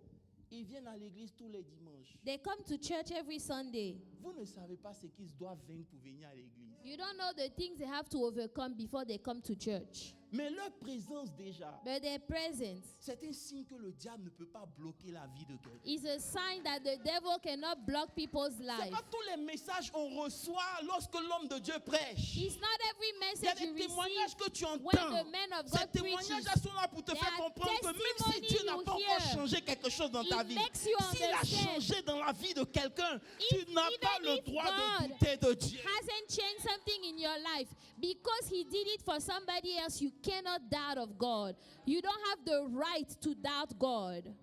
Speaker 1: ils viennent à l'église tous les dimanches.
Speaker 2: they come to church every Sunday.
Speaker 1: Vous ne savez pas ce qu'ils doivent vaincre pour venir à l'église.
Speaker 2: You don't know the things they have to overcome before they come to church.
Speaker 1: Mais leur présence déjà,
Speaker 2: But their presence
Speaker 1: c'est un signe que le diable ne peut pas bloquer la vie de quelqu'un.
Speaker 2: is a sign that the devil cannot block people's
Speaker 1: C'est
Speaker 2: life.
Speaker 1: pas tous les messages qu'on reçoit lorsque l'homme de Dieu prêche.
Speaker 2: It's not every
Speaker 1: Il y a
Speaker 2: message you
Speaker 1: des témoignages
Speaker 2: receive
Speaker 1: que tu
Speaker 2: when
Speaker 1: entends.
Speaker 2: the man of
Speaker 1: Ces
Speaker 2: God
Speaker 1: témoignages
Speaker 2: preaches.
Speaker 1: sont là pour te
Speaker 2: There
Speaker 1: faire
Speaker 2: are
Speaker 1: comprendre que même si
Speaker 2: testimony
Speaker 1: Dieu n'a
Speaker 2: you
Speaker 1: pas encore
Speaker 2: hear.
Speaker 1: changé quelque chose dans ta
Speaker 2: It
Speaker 1: vie,
Speaker 2: makes you
Speaker 1: s'il a
Speaker 2: understand.
Speaker 1: changé dans la vie de quelqu'un,
Speaker 2: If-
Speaker 1: tu n'as pas
Speaker 2: even
Speaker 1: le
Speaker 2: if
Speaker 1: droit de
Speaker 2: God
Speaker 1: douter de Dieu.
Speaker 2: hasn't changed something in your life because he did it for somebody else, you cannot doubt of God. You don't have the right to doubt God.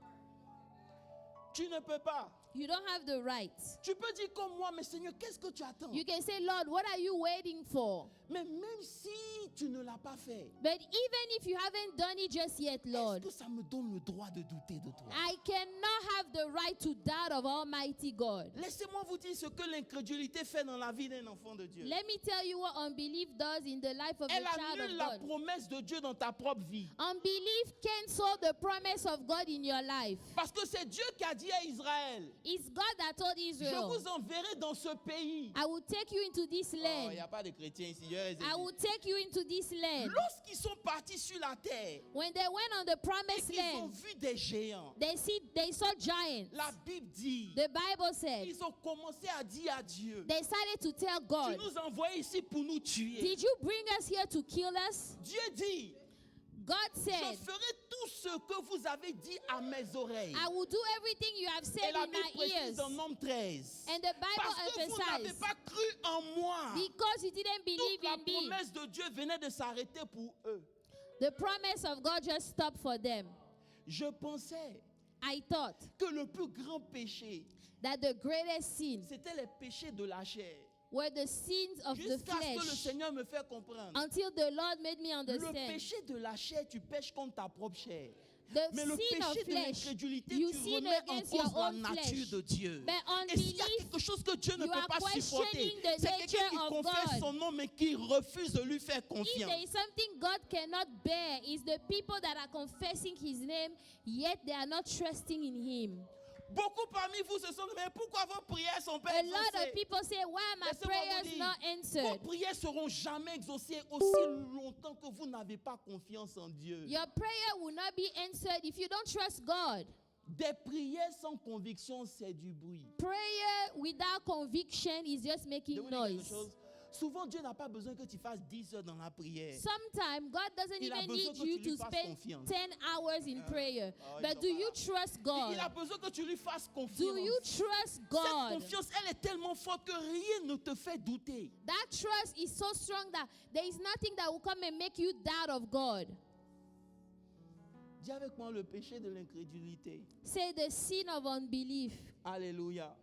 Speaker 1: Tu ne peux pas.
Speaker 2: You don't have the right.
Speaker 1: Tu peux dire comme moi, mais Seigneur, qu'est-ce que tu attends?
Speaker 2: You can say, Lord, what are you waiting for?
Speaker 1: Mais même si tu ne l'as pas fait,
Speaker 2: But even if you haven't done it just yet, Lord,
Speaker 1: est-ce que ça me donne le droit de douter de toi?
Speaker 2: I cannot have the right to doubt of Almighty God.
Speaker 1: Laissez-moi vous dire ce que l'incrédulité fait dans la vie d'un enfant de Dieu.
Speaker 2: Let me tell you what unbelief does in the life of
Speaker 1: Elle
Speaker 2: a child
Speaker 1: annule
Speaker 2: of
Speaker 1: la
Speaker 2: God.
Speaker 1: promesse de Dieu dans ta propre vie.
Speaker 2: Unbelief cancel the promise of God in your life.
Speaker 1: Parce que c'est Dieu qui a dit à Israël,
Speaker 2: It's God that told
Speaker 1: je
Speaker 2: Israel,
Speaker 1: vous enverrai dans ce pays.
Speaker 2: I will take you into this
Speaker 1: Oh, il
Speaker 2: land.
Speaker 1: n'y a pas de chrétiens ici.
Speaker 2: I will take you into this land.
Speaker 1: Lorsqu'ils sont partis sur la terre
Speaker 2: When they went on the
Speaker 1: et
Speaker 2: promised
Speaker 1: qu'ils ont
Speaker 2: land,
Speaker 1: vu des géants,
Speaker 2: they saw giants.
Speaker 1: la Bible dit,
Speaker 2: The Bible said
Speaker 1: ils ont commencé à dire à Dieu,
Speaker 2: they started to tell
Speaker 1: tu
Speaker 2: God,
Speaker 1: nous envoies ici pour nous tuer.
Speaker 2: did you bring us here to kill us?
Speaker 1: Dieu dit,
Speaker 2: God
Speaker 1: je
Speaker 2: said,
Speaker 1: ferai tout ce que vous avez dit à mes oreilles.
Speaker 2: I will do everything you have
Speaker 1: Et
Speaker 2: said
Speaker 1: la
Speaker 2: in
Speaker 1: Bible
Speaker 2: my
Speaker 1: précise
Speaker 2: ears.
Speaker 1: dans Nombre 13.
Speaker 2: And the Bible
Speaker 1: Parce que vous n'avez
Speaker 2: emphasized,
Speaker 1: pas cru en moi.
Speaker 2: because you didn't believe
Speaker 1: Toute la
Speaker 2: in me,
Speaker 1: promesse de Dieu venait de s'arrêter pour eux.
Speaker 2: the promise of God just stopped for them.
Speaker 1: Je pensais
Speaker 2: I thought
Speaker 1: que le plus grand péché,
Speaker 2: that the greatest sin
Speaker 1: c'était les péchés de la chair.
Speaker 2: were the sins of the
Speaker 1: Jusqu'à ce que le
Speaker 2: flesh,
Speaker 1: Seigneur me fait comprendre.
Speaker 2: until the Lord made me
Speaker 1: Le
Speaker 2: understand.
Speaker 1: péché de la chair, tu pêches contre ta propre chair.
Speaker 2: The
Speaker 1: Mais le
Speaker 2: sin of
Speaker 1: péché de
Speaker 2: flesh,
Speaker 1: l'incrédulité,
Speaker 2: you
Speaker 1: tu
Speaker 2: sin
Speaker 1: remets en
Speaker 2: against
Speaker 1: cause
Speaker 2: your
Speaker 1: la
Speaker 2: own
Speaker 1: nature
Speaker 2: flesh.
Speaker 1: de Dieu.
Speaker 2: But
Speaker 1: Et s'il y a
Speaker 2: unbelief,
Speaker 1: quelque chose que Dieu ne
Speaker 2: you
Speaker 1: peut
Speaker 2: are
Speaker 1: pas supporter,
Speaker 2: questioning the
Speaker 1: c'est quelqu'un qui
Speaker 2: nature of
Speaker 1: confesse
Speaker 2: God.
Speaker 1: son nom mais qui refuse de lui faire
Speaker 2: If
Speaker 1: confiance.
Speaker 2: there is something God cannot bear, is the people that are confessing His name, yet they are not trusting in Him.
Speaker 1: Beaucoup parmi vous se sont dit, mais pourquoi vos prières sont pas
Speaker 2: A lot of
Speaker 1: exaucées?
Speaker 2: people say, why are my
Speaker 1: Laissez-moi vous
Speaker 2: prayers
Speaker 1: dire,
Speaker 2: not
Speaker 1: Vos
Speaker 2: answered?
Speaker 1: prières seront jamais exaucées aussi longtemps que vous n'avez pas confiance en Dieu.
Speaker 2: Your prayer will not be answered if you don't trust God.
Speaker 1: Des prières sans conviction, c'est du bruit.
Speaker 2: Prayer without conviction is just
Speaker 1: Je
Speaker 2: making
Speaker 1: vous dis quelque
Speaker 2: noise.
Speaker 1: chose. Souvent, Dieu n'a pas besoin que tu fasses 10 heures dans la prière.
Speaker 2: Sometimes God doesn't
Speaker 1: Il a
Speaker 2: even
Speaker 1: besoin
Speaker 2: need
Speaker 1: que
Speaker 2: you
Speaker 1: tu lui
Speaker 2: to
Speaker 1: fasses
Speaker 2: spend
Speaker 1: confiance.
Speaker 2: 10 hours in prayer.
Speaker 1: Oh, ils
Speaker 2: But
Speaker 1: sont
Speaker 2: do
Speaker 1: pas
Speaker 2: you
Speaker 1: là.
Speaker 2: trust God?
Speaker 1: Il a besoin que tu lui fasses confiance.
Speaker 2: Do you trust
Speaker 1: Cette
Speaker 2: God?
Speaker 1: confiance, elle est tellement forte que rien ne te fait douter.
Speaker 2: That trust is so strong that there is nothing that will come and make you doubt of God.
Speaker 1: Dis avec moi le péché de l'incrédulité.
Speaker 2: Say the sin of unbelief.
Speaker 1: Alléluia.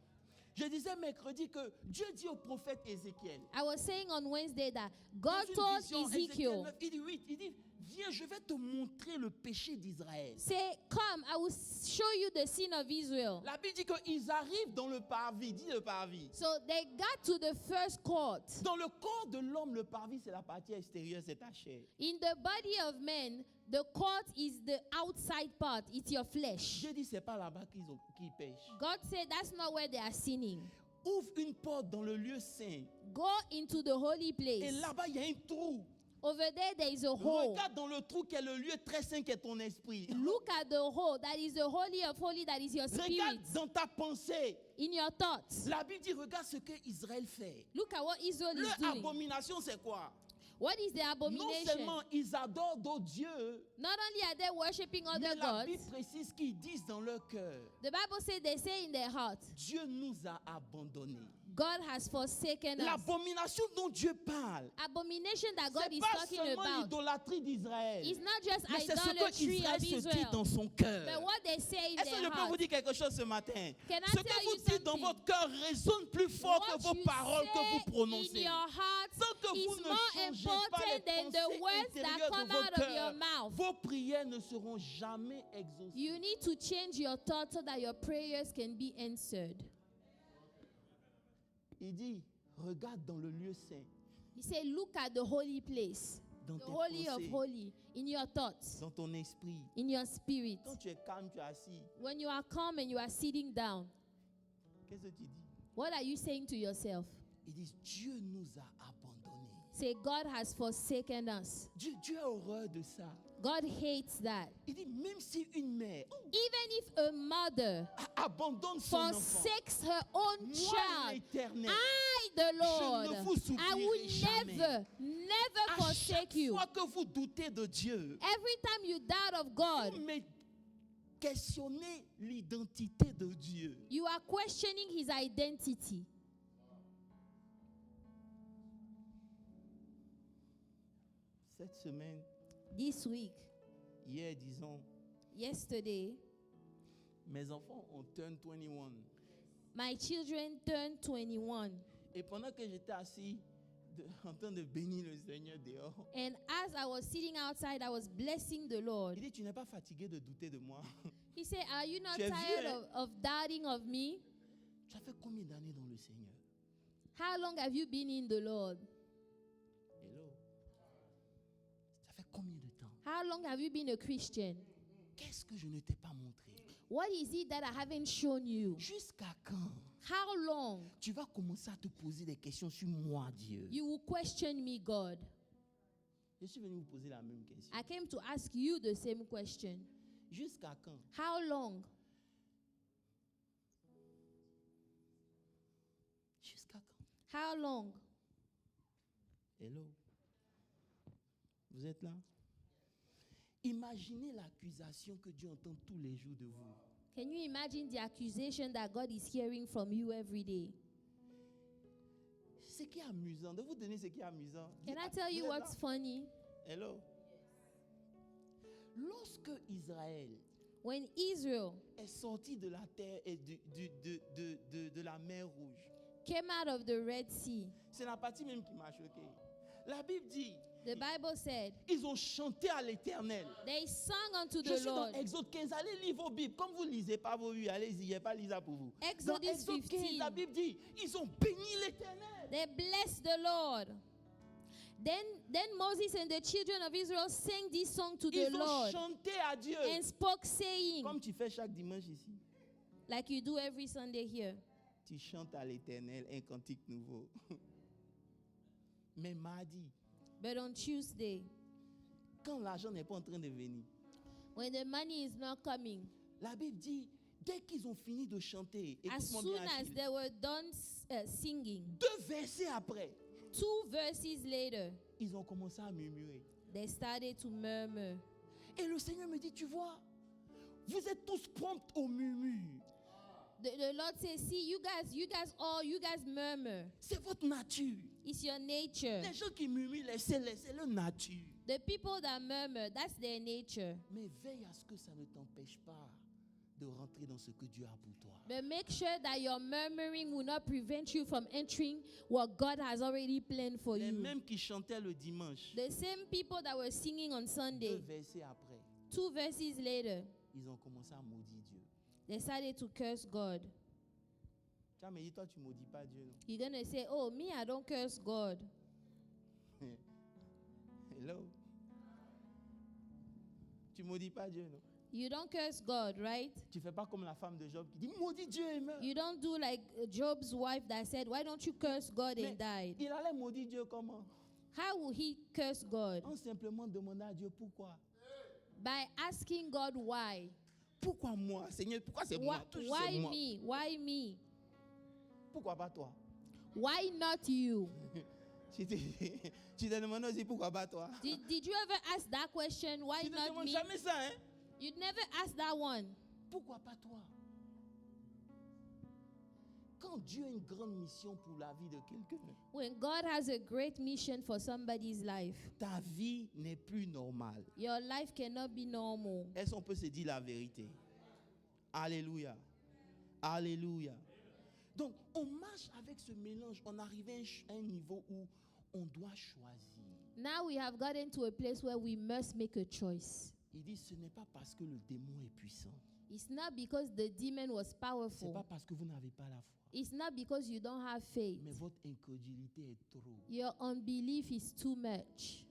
Speaker 1: Je disais mercredi que Dieu dit au prophète Ézéchiel,
Speaker 2: I was saying on Wednesday that
Speaker 1: dans
Speaker 2: God
Speaker 1: une
Speaker 2: told
Speaker 1: vision,
Speaker 2: Ezekiel,
Speaker 1: 9, il dit, oui, il dit, viens, je vais te montrer le péché d'Israël.
Speaker 2: Say, come, I will show you the sin of Israel.
Speaker 1: La Bible dit qu'ils arrivent dans le parvis. Dis le parvis.
Speaker 2: So they got to the first court.
Speaker 1: Dans le corps de l'homme, le parvis, c'est la partie extérieure, c'est ta chair.
Speaker 2: In the body of man, the court is the outside part. It's your flesh.
Speaker 1: Dieu dit, c'est pas là-bas qu'ils pêchent.
Speaker 2: God said that's not where they are sinning.
Speaker 1: Ouvre une porte dans le lieu saint.
Speaker 2: Go into the holy
Speaker 1: Et
Speaker 2: place.
Speaker 1: là-bas, il y a un trou.
Speaker 2: Over there, there is a hole.
Speaker 1: Regarde dans le trou qui est le lieu très saint qui est ton esprit.
Speaker 2: Look at the hole. That is the holy of holy. That is your
Speaker 1: Regarde
Speaker 2: spirit.
Speaker 1: dans ta pensée.
Speaker 2: In your thoughts.
Speaker 1: La Bible dit, regarde ce que Israël fait.
Speaker 2: Look at what Israel is
Speaker 1: Leur
Speaker 2: doing.
Speaker 1: abomination, c'est quoi?
Speaker 2: What is the
Speaker 1: Non
Speaker 2: abomination?
Speaker 1: seulement ils adorent d'autres dieux,
Speaker 2: Not only are they worshipping
Speaker 1: mais
Speaker 2: other
Speaker 1: la
Speaker 2: gods,
Speaker 1: Bible précise qu'ils disent dans leur cœur,
Speaker 2: the Bible says they say in their heart,
Speaker 1: Dieu nous a abandonnés.
Speaker 2: God has forsaken us.
Speaker 1: L'abomination dont Dieu parle,
Speaker 2: Abomination that God
Speaker 1: c'est
Speaker 2: is
Speaker 1: pas
Speaker 2: talking
Speaker 1: seulement
Speaker 2: about
Speaker 1: l'idolâtrie d'Israël,
Speaker 2: is not just
Speaker 1: mais c'est ce que
Speaker 2: idolatry
Speaker 1: Israël
Speaker 2: of
Speaker 1: se dit
Speaker 2: Israel,
Speaker 1: dans son cœur.
Speaker 2: but what they say in
Speaker 1: Est-ce que
Speaker 2: their
Speaker 1: je peux
Speaker 2: heart.
Speaker 1: vous dire quelque chose ce matin?
Speaker 2: Can I
Speaker 1: Ce
Speaker 2: tell
Speaker 1: que vous
Speaker 2: you
Speaker 1: dites dans
Speaker 2: something?
Speaker 1: votre cœur résonne plus fort que
Speaker 2: What
Speaker 1: vos
Speaker 2: you
Speaker 1: paroles que vous
Speaker 2: say in
Speaker 1: prononcez.
Speaker 2: your heart
Speaker 1: Tant que vous
Speaker 2: is
Speaker 1: ne
Speaker 2: more
Speaker 1: changez pas les
Speaker 2: important than the
Speaker 1: pensées
Speaker 2: words that
Speaker 1: intérieures
Speaker 2: come
Speaker 1: de
Speaker 2: out
Speaker 1: votre
Speaker 2: of your
Speaker 1: cœur,
Speaker 2: mouth.
Speaker 1: vos prières ne seront jamais exaucées.
Speaker 2: You need to change your thoughts so that your prayers can be answered.
Speaker 1: Il dit, regarde dans le lieu saint,
Speaker 2: He said, look at the holy place,
Speaker 1: dans
Speaker 2: the
Speaker 1: tes
Speaker 2: holy of
Speaker 1: pensées,
Speaker 2: holy, in your thoughts,
Speaker 1: dans ton esprit.
Speaker 2: in your spirit.
Speaker 1: Quand tu es calme, tu es assis.
Speaker 2: When you are calm and you are sitting down,
Speaker 1: Qu'est-ce que tu dis?
Speaker 2: what are you saying to yourself?
Speaker 1: Ils disent, Dieu nous a abandonnés.
Speaker 2: Say, God has forsaken us.
Speaker 1: Dieu a horreur de ça.
Speaker 2: God hates that.
Speaker 1: Il dit, même si une mère
Speaker 2: Even if a mother
Speaker 1: abandonne son enfant,
Speaker 2: forsakes her own
Speaker 1: moi
Speaker 2: child,
Speaker 1: l'Éternel,
Speaker 2: I, the Lord,
Speaker 1: je ne vous
Speaker 2: I will
Speaker 1: oublierai jamais.
Speaker 2: never
Speaker 1: à
Speaker 2: forsake
Speaker 1: chaque
Speaker 2: you.
Speaker 1: fois que vous doutez de Dieu,
Speaker 2: Every time you doubt of God,
Speaker 1: vous questionnez l'identité de Dieu.
Speaker 2: you are questioning his identity.
Speaker 1: Cette semaine,
Speaker 2: This week,
Speaker 1: hier, disons,
Speaker 2: yesterday,
Speaker 1: mes enfants ont turn 21.
Speaker 2: my children turned 21.
Speaker 1: Et pendant que j'étais assis en train de bénir le Seigneur dehors,
Speaker 2: And as I was sitting outside, I was blessing the Lord.
Speaker 1: il dit, tu n'es pas fatigué de douter de moi?
Speaker 2: He said, are you not
Speaker 1: Tu es
Speaker 2: tired
Speaker 1: vieux,
Speaker 2: of doubting of me?
Speaker 1: Tu as fait combien d'années dans le Seigneur?
Speaker 2: How long have you been in the Lord?
Speaker 1: Hello. Ça fait combien de temps?
Speaker 2: How long have you been a Christian?
Speaker 1: Qu'est-ce que je ne t'ai pas montré?
Speaker 2: What is it that I haven't shown you?
Speaker 1: Jusqu'à quand
Speaker 2: How long
Speaker 1: tu vas commencer à te poser des questions sur moi, Dieu?
Speaker 2: you will question me, God?
Speaker 1: Je suis venu vous poser la même question.
Speaker 2: I came to ask you the same question.
Speaker 1: Jusqu'à quand?
Speaker 2: How long?
Speaker 1: Jusqu'à quand?
Speaker 2: How long?
Speaker 1: Hello. Vous êtes là? Imaginez l'accusation que Dieu entend tous les jours de vous.
Speaker 2: Can you imagine the accusation that God is hearing from you every day?
Speaker 1: Ce qui est amusant, de vous donner ce qui est amusant.
Speaker 2: Can I tell you
Speaker 1: Vous êtes
Speaker 2: what's
Speaker 1: là?
Speaker 2: funny?
Speaker 1: Hello. Lorsque Israël
Speaker 2: When Israel
Speaker 1: est sorti de la terre et de la mer Rouge,
Speaker 2: came out of the Red Sea,
Speaker 1: c'est la partie même qui m'a choqué. La Bible dit,
Speaker 2: the Bible said,
Speaker 1: ils ont chanté à l'Éternel.
Speaker 2: they sang unto
Speaker 1: Je
Speaker 2: the
Speaker 1: suis dans
Speaker 2: Lord.
Speaker 1: Exode 15. Allez lire vos Bibles. Comme vous ne lisez pas vos Bibles, allez-y, il n'y a pas lisa pour vous. Dans
Speaker 2: Exodus
Speaker 1: Exode 15,
Speaker 2: 15.
Speaker 1: la Bible dit, ils ont béni l'Éternel.
Speaker 2: They blessed the Lord. Then Moses and the children of Israel sang this song to the
Speaker 1: Ils ont
Speaker 2: Lord
Speaker 1: chanté à Dieu.
Speaker 2: and spoke, saying,
Speaker 1: Comme tu fais chaque dimanche ici.
Speaker 2: like you do every Sunday here.
Speaker 1: Tu chantes à l'Éternel un cantique nouveau. Mais mardi,
Speaker 2: But on Tuesday,
Speaker 1: quand l'argent n'est pas en train de venir,
Speaker 2: when the money is not coming,
Speaker 1: la Bible dit, dès qu'ils ont fini de chanter,
Speaker 2: as
Speaker 1: écoute-moi
Speaker 2: soon
Speaker 1: bien,
Speaker 2: as
Speaker 1: Achille,
Speaker 2: they were done singing,
Speaker 1: 2 versets après,
Speaker 2: 2 verses later,
Speaker 1: ils ont commencé à murmurer.
Speaker 2: they started to murmur.
Speaker 1: Et le Seigneur me dit, tu vois, vous êtes tous prompts au murmure.
Speaker 2: The Lord says, see, you guys murmur.
Speaker 1: C'est votre nature.
Speaker 2: It's your nature.
Speaker 1: Les gens qui murmurent, c'est leur nature.
Speaker 2: The people that murmur, that's their nature.
Speaker 1: Mais veille à ce que ça ne t'empêche pas de rentrer dans ce que Dieu a pour toi.
Speaker 2: But make sure that your murmuring will not prevent you from entering what God has already planned for
Speaker 1: Les
Speaker 2: you.
Speaker 1: mêmes qui chantaient le dimanche,
Speaker 2: The same people that were singing on
Speaker 1: 2
Speaker 2: Sunday,
Speaker 1: versets après,
Speaker 2: 2 verses later,
Speaker 1: ils ont commencé à maudire Dieu.
Speaker 2: they started to curse God.
Speaker 1: Tu as me dit, toi, tu ne maudis pas Dieu, non?
Speaker 2: You're going to say, oh, me, I don't curse God.
Speaker 1: Hello? Tu ne maudis pas Dieu, non?
Speaker 2: You don't curse God, right?
Speaker 1: Tu ne fais pas comme la femme de Job qui dit, maudit Dieu et meurt.
Speaker 2: You don't do like Job's wife that said, why don't you curse God
Speaker 1: Mais
Speaker 2: and died?
Speaker 1: il allait maudire Dieu comment?
Speaker 2: How will he curse God?
Speaker 1: En simplement demandant à Dieu pourquoi.
Speaker 2: By asking God why.
Speaker 1: Pourquoi moi, Seigneur? Pourquoi c'est moi? Toujours c'est
Speaker 2: Why
Speaker 1: moi.
Speaker 2: me? Why me?
Speaker 1: Pourquoi pas toi?
Speaker 2: Why not you?
Speaker 1: Tu te demandes aussi pourquoi pas toi?
Speaker 2: Did you ever ask that question? Why
Speaker 1: Tu ne te
Speaker 2: not
Speaker 1: demandes
Speaker 2: me?
Speaker 1: jamais ça, hein?
Speaker 2: You'd never ask that one.
Speaker 1: Pourquoi pas toi? Quand Dieu a une grande mission pour la vie de quelqu'un,
Speaker 2: When God has a great mission for somebody's life,
Speaker 1: ta vie n'est plus normale.
Speaker 2: your life cannot be normal.
Speaker 1: Est-ce qu'on peut se dire la vérité? Alléluia. Alléluia. Donc, on marche avec ce mélange. On arrive à un niveau où on doit choisir.
Speaker 2: Now we have gotten to a place where we must make a choice.
Speaker 1: Il dit, ce n'est pas parce que le démon est puissant.
Speaker 2: It's not because the demon was
Speaker 1: Ce n'est
Speaker 2: powerful.
Speaker 1: pas parce que vous n'avez pas la foi.
Speaker 2: It's not because you don't have faith.
Speaker 1: Mais votre incrédulité est trop.
Speaker 2: Your unbelief is too much.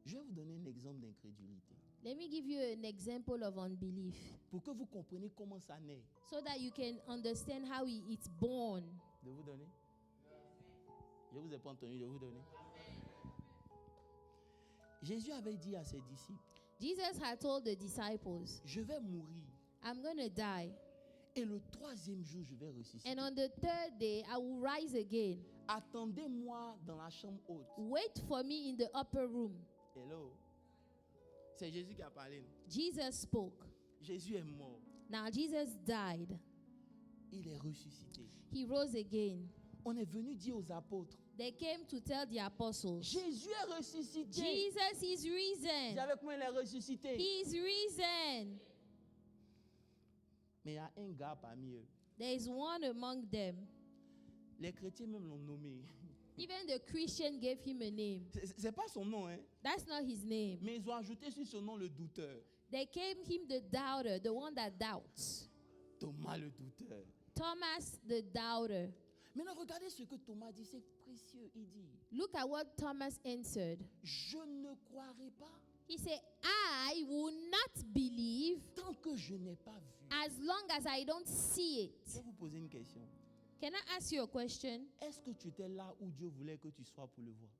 Speaker 1: Je vais vous donner un exemple d'incrédulité.
Speaker 2: Let me give you an example of unbelief
Speaker 1: Pour que vous compreniez comment ça naît.
Speaker 2: so that you can understand how it's born.
Speaker 1: De vous donner? Je ne vous ai pas entendu de vous donner. Jésus avait dit à ses disciples,
Speaker 2: Jesus had told the disciples,
Speaker 1: je vais mourir
Speaker 2: I'm going to die.
Speaker 1: et le troisième jour je vais ressusciter.
Speaker 2: And on the third day, I will rise again.
Speaker 1: Attendez-moi dans la chambre haute.
Speaker 2: Wait for me in the upper room.
Speaker 1: Hello. C'est Jésus qui a parlé.
Speaker 2: Jesus spoke.
Speaker 1: Jésus est mort.
Speaker 2: Now, Jesus died.
Speaker 1: Il est ressuscité.
Speaker 2: He rose again.
Speaker 1: On est venu dire aux apôtres,
Speaker 2: They came to tell the apostles,
Speaker 1: Jésus est ressuscité.
Speaker 2: Jesus is
Speaker 1: Dis
Speaker 2: risen.
Speaker 1: avec moi, il est ressuscité.
Speaker 2: He is risen.
Speaker 1: Mais il y a un gars parmi eux.
Speaker 2: There is one among them.
Speaker 1: Les chrétiens même l'ont nommé.
Speaker 2: Even the Christian gave him a name.
Speaker 1: C'est pas son nom, hein.
Speaker 2: That's not his name.
Speaker 1: Mais ils ont ajouté sur son nom le douteur.
Speaker 2: They gave him the doubter, the one that doubts.
Speaker 1: Thomas le douteur.
Speaker 2: Thomas the doubter.
Speaker 1: Maintenant, regardez ce que Thomas dit, c'est précieux. Il dit,
Speaker 2: Look at what Thomas answered.
Speaker 1: je ne croirai pas
Speaker 2: He said, I will not believe
Speaker 1: tant que je n'ai pas vu.
Speaker 2: as long as I don't see
Speaker 1: Je
Speaker 2: it.
Speaker 1: vais vous poser une question.
Speaker 2: Can I ask you a question?
Speaker 1: Est-ce que tu étais là où Dieu voulait que tu sois pour le voir?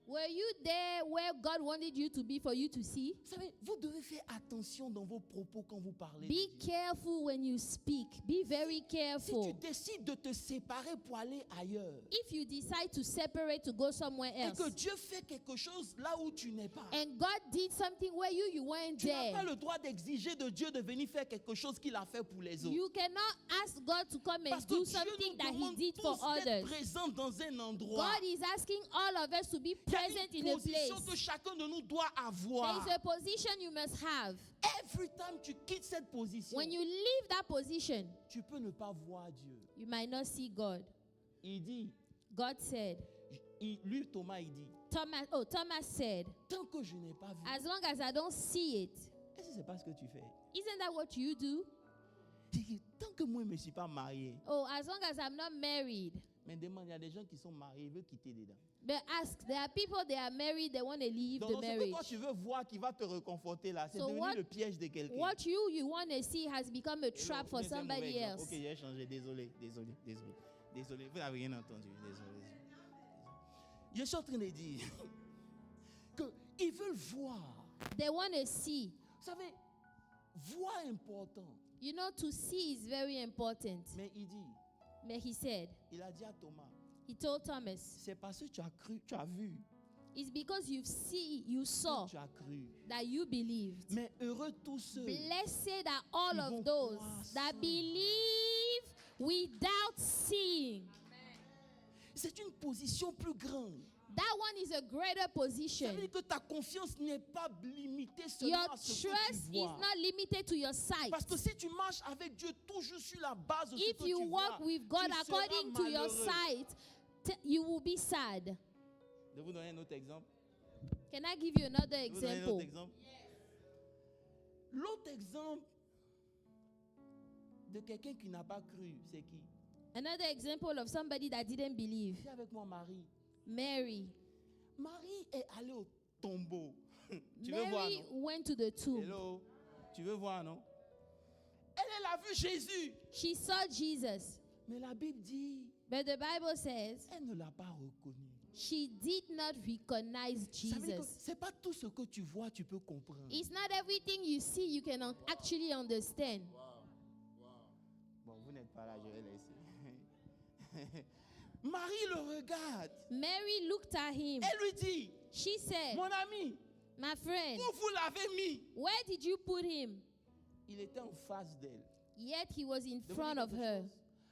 Speaker 2: Were you there where God wanted you to be for you to see?
Speaker 1: Vous savez, vous devez faire attention dans vos propos quand vous parlez.
Speaker 2: Be
Speaker 1: de Dieu.
Speaker 2: careful when you speak. Be very
Speaker 1: Si tu
Speaker 2: careful.
Speaker 1: décides de te séparer pour aller ailleurs,
Speaker 2: If you decide to separate to go somewhere
Speaker 1: et
Speaker 2: else,
Speaker 1: que Dieu fait quelque chose là où tu n'es pas,
Speaker 2: and God did something where you weren't
Speaker 1: tu n'as pas
Speaker 2: there,
Speaker 1: le droit d'exiger de Dieu de venir faire quelque chose qu'il a fait pour les autres.
Speaker 2: you cannot ask God to come
Speaker 1: Parce
Speaker 2: and
Speaker 1: que
Speaker 2: do
Speaker 1: Dieu
Speaker 2: something
Speaker 1: nous
Speaker 2: that He
Speaker 1: demande
Speaker 2: did for
Speaker 1: tous d'être
Speaker 2: others.
Speaker 1: présents dans un endroit.
Speaker 2: God is asking all of us to be
Speaker 1: Il y a
Speaker 2: present
Speaker 1: une
Speaker 2: in a
Speaker 1: position que
Speaker 2: place.
Speaker 1: chacun de nous doit
Speaker 2: There
Speaker 1: avoir.
Speaker 2: is a position you must have.
Speaker 1: Every time tu quittes cette position,
Speaker 2: When you leave that position,
Speaker 1: tu peux ne pas voir Dieu.
Speaker 2: you might not see God.
Speaker 1: Il dit,
Speaker 2: God said,
Speaker 1: lui Thomas, il dit,
Speaker 2: Thomas said,
Speaker 1: tant que je n'ai pas vu,
Speaker 2: as long as I don't see it,
Speaker 1: est-ce que c'est pas ce que tu fais?
Speaker 2: isn't that what you do?
Speaker 1: Il dit, tant que moi je ne me suis pas marié,
Speaker 2: Oh, as long as I'm not married.
Speaker 1: mais demande, il y a des gens qui sont mariés, ils veulent quitter dedans.
Speaker 2: But ask, there are people, they are married, they want to leave
Speaker 1: Donc,
Speaker 2: the
Speaker 1: ce que
Speaker 2: marriage.
Speaker 1: toi tu veux voir qui va te réconforter là, c'est
Speaker 2: So
Speaker 1: devenu
Speaker 2: what-
Speaker 1: le piège de quelqu'un.
Speaker 2: What you want to see has become a trap for
Speaker 1: Mais c'est un mauvais
Speaker 2: somebody
Speaker 1: exemple.
Speaker 2: else.
Speaker 1: Ok, j'ai changé, désolé. Vous n'avez rien entendu, désolé. Je suis en train de dire qu'ils veulent voir.
Speaker 2: They want to see.
Speaker 1: Vous savez, voir est important.
Speaker 2: You know, to see is very important.
Speaker 1: Mais il dit,
Speaker 2: But he said,
Speaker 1: il a dit à Thomas,
Speaker 2: he told Thomas,
Speaker 1: c'est parce que tu as cru, tu as vu,
Speaker 2: it's because you
Speaker 1: que
Speaker 2: saw
Speaker 1: tu as cru.
Speaker 2: that you believed.
Speaker 1: Mais heureux tous ceux.
Speaker 2: Blessed are all
Speaker 1: Qui vont
Speaker 2: of those
Speaker 1: croire
Speaker 2: that
Speaker 1: sans
Speaker 2: believe without seeing.
Speaker 1: C'est une position plus grande.
Speaker 2: That one is a greater
Speaker 1: Ça
Speaker 2: position.
Speaker 1: veut dire que ta confiance n'est pas limitée seulement
Speaker 2: Your
Speaker 1: à ce que
Speaker 2: trust
Speaker 1: tu
Speaker 2: is
Speaker 1: vois.
Speaker 2: not limited to your sight.
Speaker 1: Parce que si tu marches avec Dieu toujours sur la base de ce
Speaker 2: If
Speaker 1: que
Speaker 2: you
Speaker 1: tu
Speaker 2: walk
Speaker 1: vois,
Speaker 2: with God
Speaker 1: tu
Speaker 2: according
Speaker 1: seras
Speaker 2: to your
Speaker 1: malheureux.
Speaker 2: sight, you will be sad.
Speaker 1: Je vais vous donner un autre exemple.
Speaker 2: Can I give you another
Speaker 1: Je vais vous donner un
Speaker 2: example?
Speaker 1: autre exemple. L'autre exemple de quelqu'un qui n'a pas cru, c'est qui?
Speaker 2: Another example of somebody that didn't believe.
Speaker 1: Viens avec moi, Marie.
Speaker 2: Mary.
Speaker 1: Marie est allée au tombeau. Tu veux voir,
Speaker 2: Mary
Speaker 1: non?
Speaker 2: went to the tomb.
Speaker 1: Hello. Tu veux voir, non? Elle a vu Jésus.
Speaker 2: She saw Jesus.
Speaker 1: Mais la Bible dit,
Speaker 2: But the Bible says
Speaker 1: elle ne l'a pas reconnu.
Speaker 2: she did not recognize
Speaker 1: Ça veut dire que
Speaker 2: Jesus.
Speaker 1: c'est pas tout ce que tu vois, tu peux comprendre.
Speaker 2: It's not everything you see you can actually understand.
Speaker 1: Bon, vous n'êtes pas là, je vais laisser. Marie le regarde.
Speaker 2: Mary looked at him.
Speaker 1: Elle lui dit,
Speaker 2: She said,
Speaker 1: mon ami,
Speaker 2: my friend,
Speaker 1: où vous l'avez mis?
Speaker 2: where did you put him?
Speaker 1: Il était en face d'elle.
Speaker 2: Yet he was in
Speaker 1: Je vous
Speaker 2: front
Speaker 1: dis
Speaker 2: of
Speaker 1: quelque
Speaker 2: her.
Speaker 1: chose.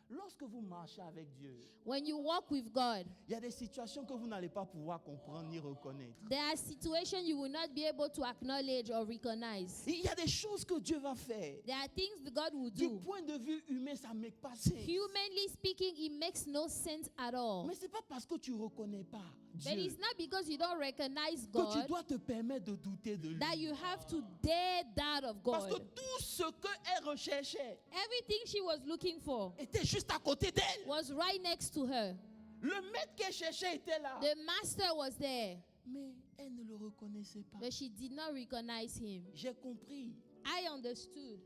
Speaker 1: Lorsque vous marchez avec Dieu,
Speaker 2: When you walk with God,
Speaker 1: il y a des situations que vous n'allez pas pouvoir comprendre ni reconnaître.
Speaker 2: there are situations you will not be able to acknowledge or recognize.
Speaker 1: Il y a des choses que Dieu va faire.
Speaker 2: There are things that God will
Speaker 1: Du
Speaker 2: do.
Speaker 1: point de vue humain, ça ne make pas sens.
Speaker 2: Humanly speaking, it makes no sense at all.
Speaker 1: Mais ce n'est pas parce que tu ne reconnais pas
Speaker 2: But
Speaker 1: Dieu
Speaker 2: it's not because you don't recognize
Speaker 1: que tu
Speaker 2: God
Speaker 1: dois te permettre de douter de lui.
Speaker 2: that you have to dare doubt of
Speaker 1: Parce que
Speaker 2: God.
Speaker 1: tout ce qu'elle recherchait
Speaker 2: Everything she was looking for
Speaker 1: était juste à côté d'elle.
Speaker 2: was right next to her.
Speaker 1: Le maître qu'elle cherchait était là.
Speaker 2: The master was there,
Speaker 1: Mais elle ne le reconnaissait pas.
Speaker 2: but she did not recognize him.
Speaker 1: J'ai compris.
Speaker 2: I understood.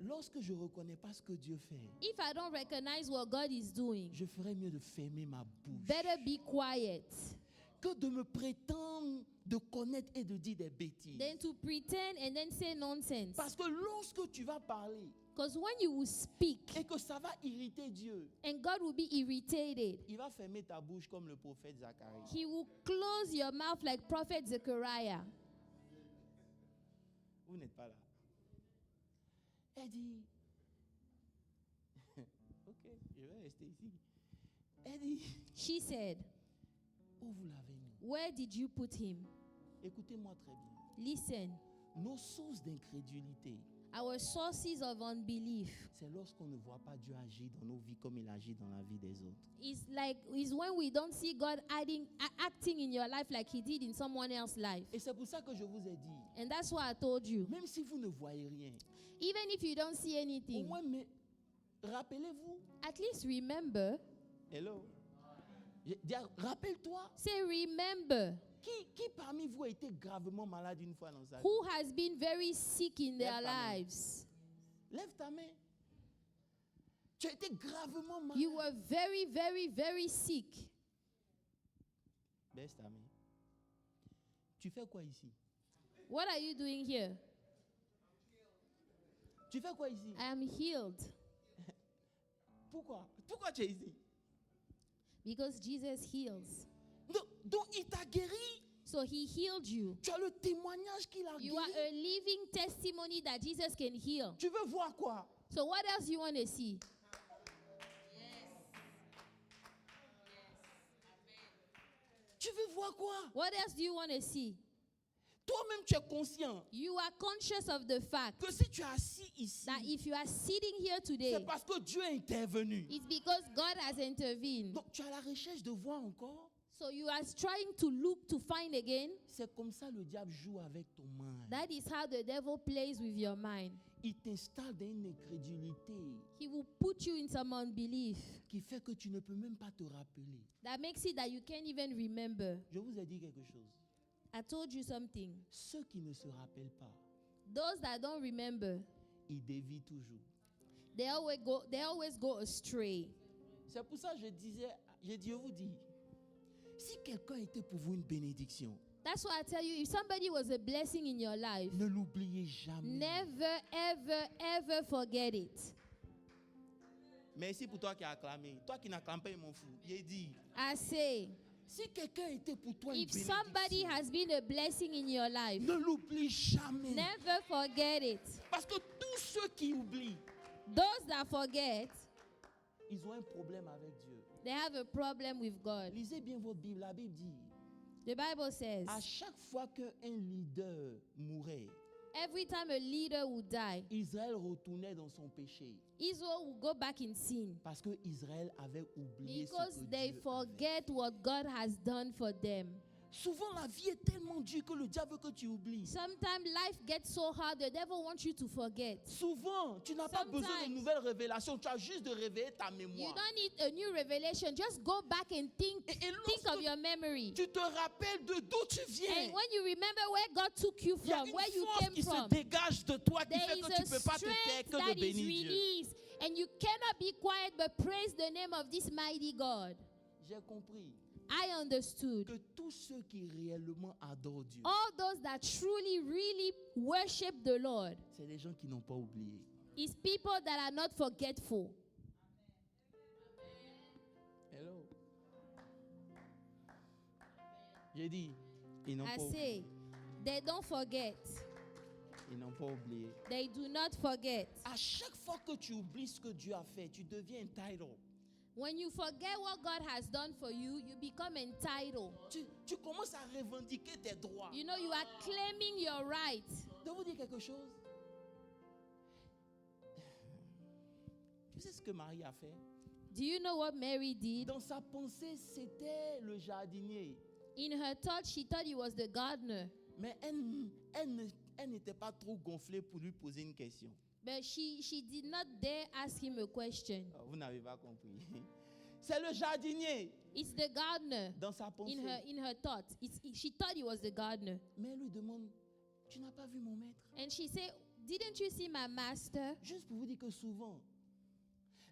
Speaker 1: Lorsque je ne reconnais pas ce que Dieu fait,
Speaker 2: If I don't recognize what God is doing,
Speaker 1: je ferais mieux de fermer ma bouche
Speaker 2: better be quiet
Speaker 1: que de me prétendre de connaître et de dire des bêtises.
Speaker 2: than to pretend and then say nonsense.
Speaker 1: Parce que lorsque tu vas parler
Speaker 2: Because when you will speak
Speaker 1: et que ça va irriter Dieu,
Speaker 2: and God will be irritated,
Speaker 1: il va fermer ta bouche comme le prophète Zacharie.
Speaker 2: He will close your mouth like Prophet Zechariah.
Speaker 1: Vous n'êtes pas là. Elle dit, ok, je vais rester ici. Elle dit,
Speaker 2: She said,
Speaker 1: où vous l'avez mis?
Speaker 2: where did you put him?
Speaker 1: Écoutez-moi très bien.
Speaker 2: Listen,
Speaker 1: Nos sources d'incrédulité,
Speaker 2: our sources of unbelief
Speaker 1: c'est lorsqu'on ne voit pas Dieu agir dans nos vies comme il agit dans la vie des autres.
Speaker 2: is when we don't see God acting in your life like He did in someone else's life.
Speaker 1: Et c'est pour ça que je vous ai dit,
Speaker 2: And that's why I told you,
Speaker 1: même si vous ne voyez rien,
Speaker 2: even if you don't see
Speaker 1: au
Speaker 2: anything,
Speaker 1: moins, mais rappelez-vous.
Speaker 2: at least remember.
Speaker 1: Hello. Rappelle-toi,
Speaker 2: Say, remember.
Speaker 1: qui parmi vous a été gravement malade une fois dans sa vie?
Speaker 2: Who has been very sick in their
Speaker 1: Lève ta main.
Speaker 2: lives?
Speaker 1: Lève ta main. Tu as été gravement malade.
Speaker 2: You were very, very, very sick.
Speaker 1: Baisse ta main. Tu fais quoi ici?
Speaker 2: What are you doing here?
Speaker 1: Tu fais quoi ici?
Speaker 2: I am healed
Speaker 1: Pourquoi? Pourquoi tu es ici?
Speaker 2: because Jesus heals.
Speaker 1: Donc il t'a guéri.
Speaker 2: So He healed you.
Speaker 1: Tu as le témoignage qu'il a
Speaker 2: You are
Speaker 1: guéri.
Speaker 2: a living testimony that Jesus can heal.
Speaker 1: Tu veux voir quoi?
Speaker 2: So what else you want to see?
Speaker 1: Tu veux voir quoi?
Speaker 2: What else do you want to see?
Speaker 1: Toi-même, tu es conscient
Speaker 2: You are conscious of the fact
Speaker 1: que si tu es assis ici,
Speaker 2: that if you are sitting here today,
Speaker 1: c'est parce que Dieu est intervenu.
Speaker 2: it's because God has intervened.
Speaker 1: Donc tu es à la recherche de voir encore.
Speaker 2: So you are trying to look to find again.
Speaker 1: C'est comme ça le diable joue avec ton mind.
Speaker 2: That is how the devil plays with your mind.
Speaker 1: Il t'installe dans une incrédulité
Speaker 2: He will put you in some unbelief
Speaker 1: qui fait que tu ne peux même pas te rappeler.
Speaker 2: that makes it that you can't even remember.
Speaker 1: Je vous ai dit quelque chose.
Speaker 2: I told you something.
Speaker 1: Ceux qui ne se rappellent pas,
Speaker 2: Those that don't remember,
Speaker 1: ils dévient toujours.
Speaker 2: they always go astray.
Speaker 1: C'est pour ça que je vous dis, si quelqu'un était pour vous une bénédiction,
Speaker 2: That's why I tell you, if somebody was a blessing in your life,
Speaker 1: ne l'oubliez jamais.
Speaker 2: never, ever, ever forget it.
Speaker 1: Merci pour toi qui as acclamé. Toi qui n'acclames pas, il m'en fout. Il dit,
Speaker 2: I say,
Speaker 1: si quelqu'un était pour toi une
Speaker 2: if somebody
Speaker 1: bénédiction,
Speaker 2: has been a blessing in your life,
Speaker 1: ne l'oublie jamais.
Speaker 2: never forget it.
Speaker 1: Parce que tous ceux qui oublient,
Speaker 2: Those that forget,
Speaker 1: ils ont un problème avec Dieu.
Speaker 2: they have a problem with God.
Speaker 1: Lisez bien votre Bible. La Bible dit,
Speaker 2: The Bible says,
Speaker 1: À chaque fois qu'un leader mourait,
Speaker 2: every time a leader would die,
Speaker 1: Israël retournait dans son péché.
Speaker 2: Israel would go back in sin
Speaker 1: Parce que Israël avait oublié
Speaker 2: because
Speaker 1: ce que
Speaker 2: they
Speaker 1: Dieu
Speaker 2: forget what God has done for them.
Speaker 1: avait. Souvent, la vie est tellement dure que le diable veut que tu oublies.
Speaker 2: Sometimes life gets so hard, the devil wants you to forget.
Speaker 1: Souvent, tu n'as pas besoin de
Speaker 2: Sometimes.
Speaker 1: nouvelles révélations. Tu as juste de réveiller ta
Speaker 2: You
Speaker 1: mémoire.
Speaker 2: don't need a new revelation. Just go back and think
Speaker 1: Et
Speaker 2: of
Speaker 1: lorsque
Speaker 2: your memory.
Speaker 1: tu te rappelles de d'où tu viens,
Speaker 2: And when you remember where God took you
Speaker 1: il y a
Speaker 2: from,
Speaker 1: une
Speaker 2: where you
Speaker 1: force
Speaker 2: came
Speaker 1: qui se
Speaker 2: from,
Speaker 1: dégage de toi qui
Speaker 2: there
Speaker 1: fait
Speaker 2: is
Speaker 1: que tu ne
Speaker 2: a
Speaker 1: peux pas te taire
Speaker 2: strength
Speaker 1: que de
Speaker 2: that is
Speaker 1: bénir Dieu.
Speaker 2: released. And you cannot be quiet but praise the name of this mighty God.
Speaker 1: J'ai compris
Speaker 2: I understood.
Speaker 1: que tous ceux qui réellement adorent Dieu,
Speaker 2: All those that truly, really worship the Lord
Speaker 1: c'est les gens qui n'ont pas oublié.
Speaker 2: is people that are not forgetful.
Speaker 1: Hello. J'ai dit, ils n'ont
Speaker 2: I
Speaker 1: pas oublié.
Speaker 2: say, they don't forget.
Speaker 1: Ils n'ont pas oublié.
Speaker 2: They do not forget.
Speaker 1: À chaque fois que tu oublies ce que Dieu a fait, tu deviens entitled.
Speaker 2: When you forget what God has done for you, you become entitled.
Speaker 1: Tu commences à revendiquer tes droits.
Speaker 2: You know, you are claiming your rights.
Speaker 1: Je vais vous dire quelque chose. Tu sais ce que Marie a fait?
Speaker 2: Do you know what Mary did?
Speaker 1: Dans sa pensée, c'était le jardinier.
Speaker 2: In her thought, she thought he was the gardener.
Speaker 1: Mais elle n'était pas trop gonflée pour lui poser une question.
Speaker 2: But she did not dare ask him a question.
Speaker 1: Oh, vous n'avez pas compris. C'est le jardinier.
Speaker 2: It's the gardener.
Speaker 1: Dans sa pensée.
Speaker 2: In her thought. She thought he was the gardener.
Speaker 1: Mais elle lui demande, tu n'as pas vu mon maître?
Speaker 2: And she said, didn't you see my master?
Speaker 1: Juste pour vous dire que souvent,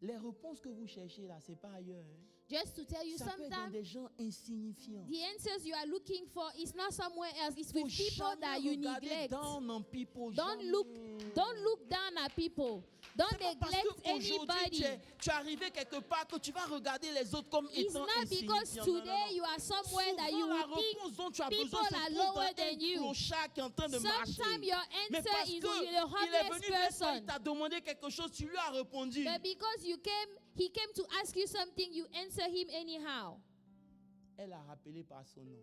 Speaker 1: les réponses que vous cherchez là, c'est pas ailleurs. Hein.
Speaker 2: Just to tell you,
Speaker 1: Ça peut être dans
Speaker 2: sometimes
Speaker 1: des gens insignifiants.
Speaker 2: the answers you are looking for is not somewhere else. It's
Speaker 1: Faut
Speaker 2: with people
Speaker 1: jamais
Speaker 2: that you
Speaker 1: regarder
Speaker 2: neglect.
Speaker 1: down on people,
Speaker 2: Don't
Speaker 1: jamais.
Speaker 2: look down at people. Don't
Speaker 1: C'est pas parce
Speaker 2: neglect
Speaker 1: qu'aujourd'hui
Speaker 2: anybody.
Speaker 1: tu es arrivé quelque part que tu vas regarder les autres comme
Speaker 2: It's
Speaker 1: étant
Speaker 2: not because
Speaker 1: insignifiants. Non, non,
Speaker 2: today
Speaker 1: non.
Speaker 2: you are somewhere that you
Speaker 1: Souvent, la
Speaker 2: will think
Speaker 1: réponse dont tu as
Speaker 2: people
Speaker 1: besoin,
Speaker 2: are
Speaker 1: c'est
Speaker 2: lower
Speaker 1: pour
Speaker 2: than you.
Speaker 1: un chat qui est en train de marcher.
Speaker 2: Sometimes your
Speaker 1: Mais
Speaker 2: answer
Speaker 1: parce
Speaker 2: is
Speaker 1: que
Speaker 2: with a
Speaker 1: il est
Speaker 2: homeless
Speaker 1: venu vers toi, il
Speaker 2: person.
Speaker 1: t'a demandé quelque chose, tu lui as répondu.
Speaker 2: But because he came to ask you something, you answer him anyhow.
Speaker 1: Elle a rappelé par son nom.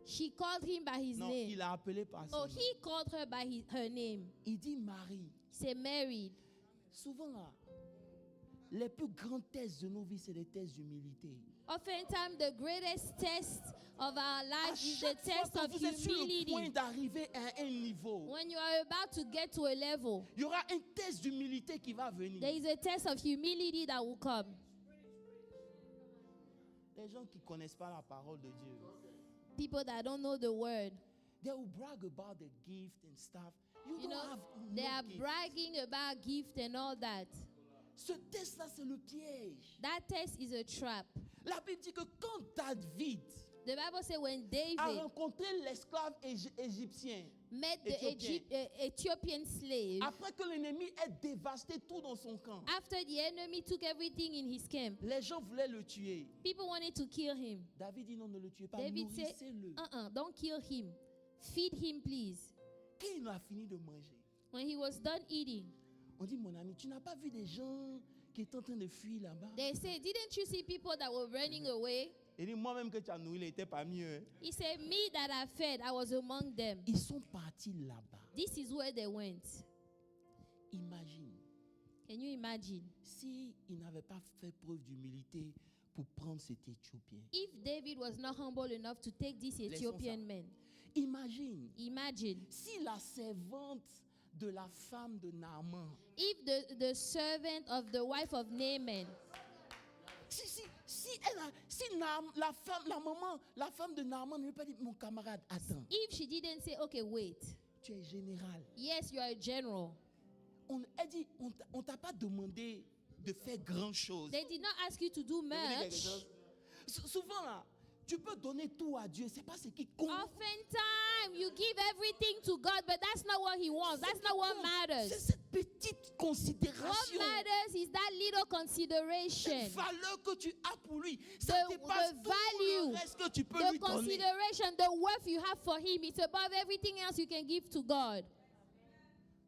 Speaker 2: She called him by his
Speaker 1: Non,
Speaker 2: name.
Speaker 1: il a appelé par son
Speaker 2: Oh,
Speaker 1: nom.
Speaker 2: he called her by her name.
Speaker 1: Il dit Marie.
Speaker 2: Say Mary.
Speaker 1: Souvent là, les plus grands tests de nos vies, c'est des tests d'humilité.
Speaker 2: Oftentimes, the greatest test of our
Speaker 1: À
Speaker 2: lives is the
Speaker 1: chaque
Speaker 2: test
Speaker 1: fois
Speaker 2: of
Speaker 1: que vous êtes sur le point
Speaker 2: humility.
Speaker 1: d'arriver à un niveau,
Speaker 2: When you are about to get to a level,
Speaker 1: il y aura un test d'humilité qui va venir.
Speaker 2: there is a test of humility that will come.
Speaker 1: Les gens qui ne connaissent pas la parole de Dieu,
Speaker 2: People that don't know the word,
Speaker 1: they will brag about the gift and stuff. You,
Speaker 2: you
Speaker 1: don't
Speaker 2: know,
Speaker 1: have
Speaker 2: they
Speaker 1: no
Speaker 2: are
Speaker 1: gift.
Speaker 2: bragging about gift and all that.
Speaker 1: Ce test-là, c'est le piège.
Speaker 2: That test is a trap.
Speaker 1: La Bible dit que quand David
Speaker 2: The Bible says when
Speaker 1: a
Speaker 2: David
Speaker 1: rencontré l'esclave égyptien,
Speaker 2: met the Ethiopian slave,
Speaker 1: après que l'ennemi ait dévasté tout dans son camp,
Speaker 2: after the enemy took everything in his camp,
Speaker 1: les gens voulaient le tuer.
Speaker 2: people wanted to kill him.
Speaker 1: David dit non, ne le tuez pas,
Speaker 2: David said,
Speaker 1: nourrissez-le.
Speaker 2: don't kill him. Feed him, please.
Speaker 1: Quand il a fini de manger,
Speaker 2: When he was done eating,
Speaker 1: on dit, mon ami, tu n'as pas vu des gens qui étaient en train de fuir là-bas?
Speaker 2: they said, didn't you see people that were running away?
Speaker 1: Il dit, moi-même que tu as nourri, il était parmi eux.
Speaker 2: He said, me that I fed, I was among them.
Speaker 1: Ils sont partis là-bas.
Speaker 2: This is where they went.
Speaker 1: Imagine,
Speaker 2: Can you imagine?
Speaker 1: s'il n'avait pas fait preuve d'humilité pour prendre cet Éthiopien.
Speaker 2: If David was not humble enough to take this Ethiopian
Speaker 1: ça.
Speaker 2: man,
Speaker 1: Imagine,
Speaker 2: imagine
Speaker 1: si la servante de la femme de Naaman,
Speaker 2: if the servant of the wife of Naaman,
Speaker 1: la femme de Naaman ne lui a pas dit, mon camarade, attends,
Speaker 2: if she didn't say, okay, wait,
Speaker 1: tu es général.
Speaker 2: yes, you are a general.
Speaker 1: Elle dit, on t'a pas demandé de faire grand chose.
Speaker 2: They did not ask you to do
Speaker 1: Je vous dis quelque
Speaker 2: much.
Speaker 1: chose. Souvent là, tu peux donner tout à Dieu, c'est pas ce qui compte.
Speaker 2: Oftentimes, you give everything to God, but that's not what He wants. That's not what
Speaker 1: C'est
Speaker 2: matters.
Speaker 1: cette petite
Speaker 2: What
Speaker 1: considération,
Speaker 2: matters is that little
Speaker 1: cette
Speaker 2: consideration.
Speaker 1: valeur que tu as pour lui. Ça
Speaker 2: The
Speaker 1: dépasse tout
Speaker 2: value,
Speaker 1: le reste que tu peux
Speaker 2: The
Speaker 1: lui donner.
Speaker 2: consideration, the worth you have for Him, it's above everything else you can give to God.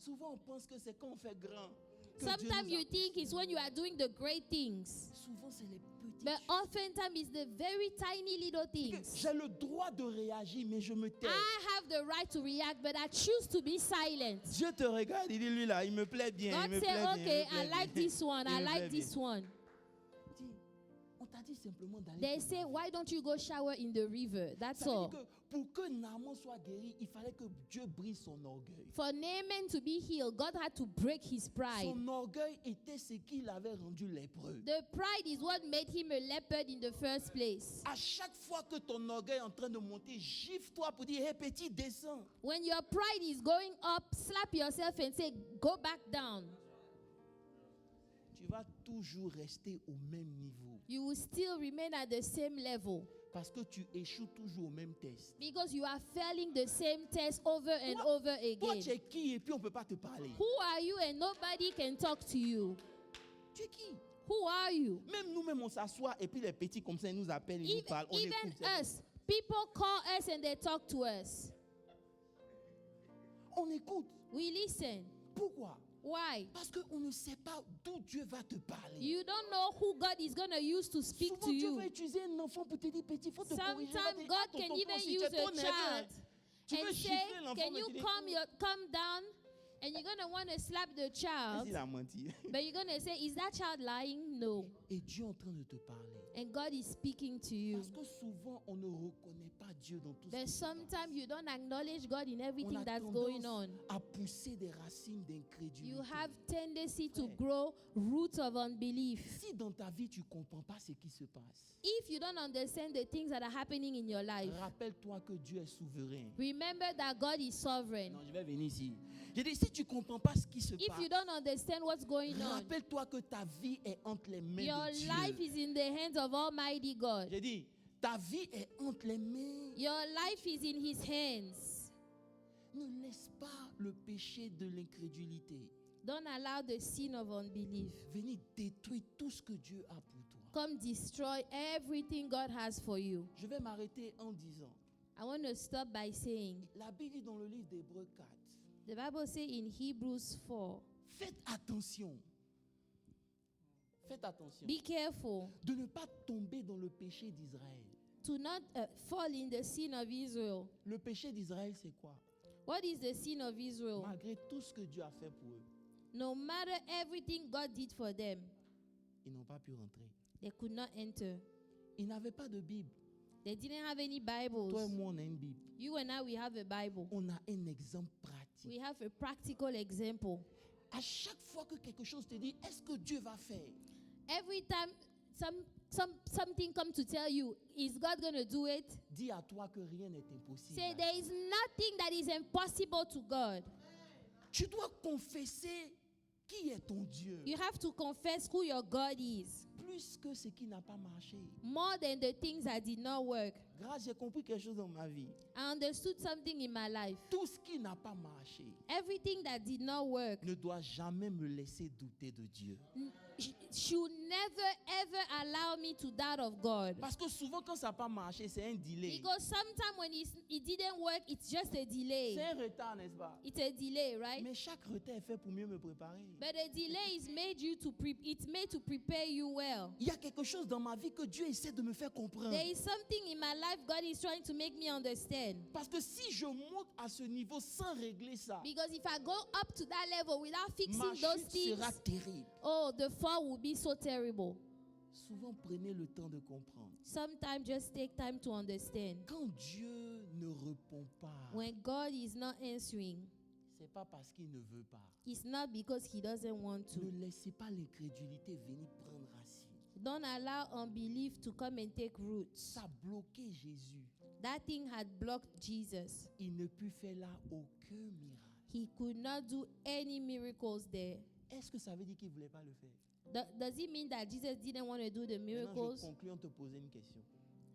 Speaker 1: Souvent, on pense que c'est quand on fait grand. que Dieu
Speaker 2: Sometimes
Speaker 1: nous
Speaker 2: you
Speaker 1: a-
Speaker 2: think it's when you are doing the great things.
Speaker 1: Souvent, c'est les petites
Speaker 2: But
Speaker 1: choses.
Speaker 2: oftentimes it's the very tiny little things.
Speaker 1: J'ai le droit de réagir, mais je me tais.
Speaker 2: I have the right to react, but I choose to be silent.
Speaker 1: Dieu te regarde, il dit, lui là, il me plaît bien. il
Speaker 2: God
Speaker 1: me
Speaker 2: say,
Speaker 1: plaît bien,
Speaker 2: okay,
Speaker 1: il me
Speaker 2: I
Speaker 1: plaît
Speaker 2: like
Speaker 1: bien.
Speaker 2: this one,
Speaker 1: Il
Speaker 2: I
Speaker 1: me
Speaker 2: like
Speaker 1: plaît
Speaker 2: this
Speaker 1: bien.
Speaker 2: one.
Speaker 1: Dis, on t'a dit simplement d'aller.
Speaker 2: They
Speaker 1: te
Speaker 2: say,
Speaker 1: laver.
Speaker 2: why don't you go shower in the river? That's
Speaker 1: Ça veut
Speaker 2: all.
Speaker 1: dire que pour que Naaman soit guéri, il fallait que Dieu brise son orgueil.
Speaker 2: For Naaman to be healed, God had to break his pride.
Speaker 1: Son orgueil était ce qui l'avait rendu lépreux.
Speaker 2: The pride is what made him a leopard in the first place.
Speaker 1: À chaque fois que ton orgueil est en train de monter, gifle-toi pour dire, hé petit, descends.
Speaker 2: When your pride is going up, slap yourself and say, go back down.
Speaker 1: Tu vas toujours rester au même niveau
Speaker 2: You will still remain at the same level
Speaker 1: parce que tu échoues toujours au même test.
Speaker 2: because you are failing the same test over and over
Speaker 1: Toi,
Speaker 2: again.
Speaker 1: tu es qui et puis on ne peut pas te parler.
Speaker 2: Who are you and nobody can talk to you?
Speaker 1: Tu es qui?
Speaker 2: Who are you?
Speaker 1: Même nous-mêmes, on s'assoit et puis les petits comme ça, ils nous appellent, ils nous
Speaker 2: Even,
Speaker 1: parlent. On
Speaker 2: even
Speaker 1: écoute. c'est
Speaker 2: us, people call us and they talk to us.
Speaker 1: bon. On écoute.
Speaker 2: We listen.
Speaker 1: Pourquoi?
Speaker 2: Why?
Speaker 1: Parce qu'on ne sait pas d'où Dieu va te parler.
Speaker 2: You don't know who God is going to use to speak
Speaker 1: Souvent,
Speaker 2: to
Speaker 1: Dieu
Speaker 2: you.
Speaker 1: va utiliser un enfant pour te dire, petit, il faut te corriger. Il va te
Speaker 2: Sometimes
Speaker 1: dire,
Speaker 2: God
Speaker 1: ah,
Speaker 2: can
Speaker 1: tonton,
Speaker 2: even
Speaker 1: si tu
Speaker 2: use
Speaker 1: es
Speaker 2: a
Speaker 1: trop nègre, hein.
Speaker 2: child
Speaker 1: Tu veux
Speaker 2: and
Speaker 1: gifler
Speaker 2: say,
Speaker 1: l'enfant,
Speaker 2: can
Speaker 1: mais
Speaker 2: you
Speaker 1: tu dis,
Speaker 2: come down? And you're going to want to slap the child.
Speaker 1: il a menti.
Speaker 2: But you're going to say, is that child lying? No.
Speaker 1: Et Dieu est en train de te parler.
Speaker 2: And God is speaking to you.
Speaker 1: Parce que souvent, on ne reconnaît pas Dieu dans tout ce
Speaker 2: But
Speaker 1: qui se passe.
Speaker 2: sometimes you don't acknowledge God in
Speaker 1: On
Speaker 2: everything
Speaker 1: a
Speaker 2: that's
Speaker 1: tendance
Speaker 2: going on.
Speaker 1: à pousser des racines d'incrédulité.
Speaker 2: You have tendency to
Speaker 1: Frère.
Speaker 2: grow roots of unbelief.
Speaker 1: Si dans ta vie, tu ne comprends pas ce qui se passe,
Speaker 2: If you don't understand the things that are happening in your life,
Speaker 1: rappelle-toi que Dieu est souverain.
Speaker 2: remember that God is sovereign.
Speaker 1: Non, je vais venir ici. J'ai dit, si tu ne comprends pas ce qui se
Speaker 2: If
Speaker 1: passe,
Speaker 2: you don't understand what's going on,
Speaker 1: rappelle-toi que ta vie est entre les mains
Speaker 2: your
Speaker 1: de Dieu.
Speaker 2: life is in the hands of Almighty God.
Speaker 1: J'ai dit, ta vie est entre les mains.
Speaker 2: Your life is in His hands.
Speaker 1: Ne laisse pas le péché de l'incrédulité
Speaker 2: Don't allow the sin of unbelief
Speaker 1: venir détruire tout ce que Dieu a pour toi.
Speaker 2: come destroy everything God has for you.
Speaker 1: Je vais m'arrêter en disant,
Speaker 2: I want to stop by saying,
Speaker 1: la Bible dit dans le livre d'Hébreux 4,
Speaker 2: the Bible says in Hebrews 4,
Speaker 1: faites attention. Faites attention
Speaker 2: be careful
Speaker 1: de ne pas tomber dans le péché d'Israël.
Speaker 2: to not fall in the sin of Israel.
Speaker 1: Le péché d'Israël, c'est quoi?
Speaker 2: What is the sin of Israel?
Speaker 1: Malgré tout ce que Dieu a fait pour eux,
Speaker 2: No matter everything God did for them,
Speaker 1: ils n'ont pas pu rentrer.
Speaker 2: they could not enter.
Speaker 1: Ils n'avaient pas de Bible.
Speaker 2: They didn't have any
Speaker 1: Toi et
Speaker 2: Bibles.
Speaker 1: moi, on a une Bible.
Speaker 2: You and I, we have a Bible.
Speaker 1: On a un exemple pratique.
Speaker 2: We have a practical example.
Speaker 1: À chaque fois que quelque chose te dit, est-ce que Dieu va faire?
Speaker 2: Every time something comes to tell you, is God going to do it?
Speaker 1: Dis à toi que rien n'est impossible.
Speaker 2: Say there is nothing that is impossible to God.
Speaker 1: Tu dois confesser qui est ton Dieu.
Speaker 2: You have to confess who your God is
Speaker 1: Plus que ce qui n'a pas marché.
Speaker 2: more than the things that did not work.
Speaker 1: Grâce, j'ai compris quelque chose dans ma vie.
Speaker 2: I understood something in my life.
Speaker 1: Tout ce qui n'a pas marché
Speaker 2: Everything that did not work
Speaker 1: ne doit jamais me laisser douter de Dieu.
Speaker 2: should never ever allow me to doubt of God.
Speaker 1: Parce que souvent, quand ça n'a pas marché, c'est un delay.
Speaker 2: Because sometimes when it didn't work, it's just a
Speaker 1: C'est
Speaker 2: delay.
Speaker 1: un retard, n'est-ce pas?
Speaker 2: It's a delay, right?
Speaker 1: Mais chaque retard est fait pour mieux me préparer.
Speaker 2: But a delay is made it's made to prepare you well.
Speaker 1: Il y a quelque chose dans ma vie que Dieu essaie de me faire comprendre.
Speaker 2: There is something in my life God is trying to make me understand.
Speaker 1: Parce que si je monte à ce niveau sans régler ça,
Speaker 2: Because if I go up to that level without
Speaker 1: ma
Speaker 2: fixing those
Speaker 1: chute
Speaker 2: things,
Speaker 1: sera terrible.
Speaker 2: oh, the fall will be so terrible.
Speaker 1: Souvent, prenez le temps de comprendre.
Speaker 2: Sometimes just take time to understand.
Speaker 1: Quand Dieu ne répond pas,
Speaker 2: When God is not answering,
Speaker 1: c'est pas parce qu'il ne veut pas.
Speaker 2: it's not because He doesn't want to.
Speaker 1: Ne laissez pas l'incrédulité venir prendre racine.
Speaker 2: Don't allow unbelief to come and take roots.
Speaker 1: Ça a bloqué Jésus.
Speaker 2: That thing had blocked Jesus.
Speaker 1: Il ne put faire là aucun miracle.
Speaker 2: He could not do any miracles there.
Speaker 1: Est-ce que ça veut dire qu'il ne voulait pas le faire?
Speaker 2: Does it mean that Jesus didn't want to do the
Speaker 1: Maintenant,
Speaker 2: miracles?
Speaker 1: je conclue en te posant une question.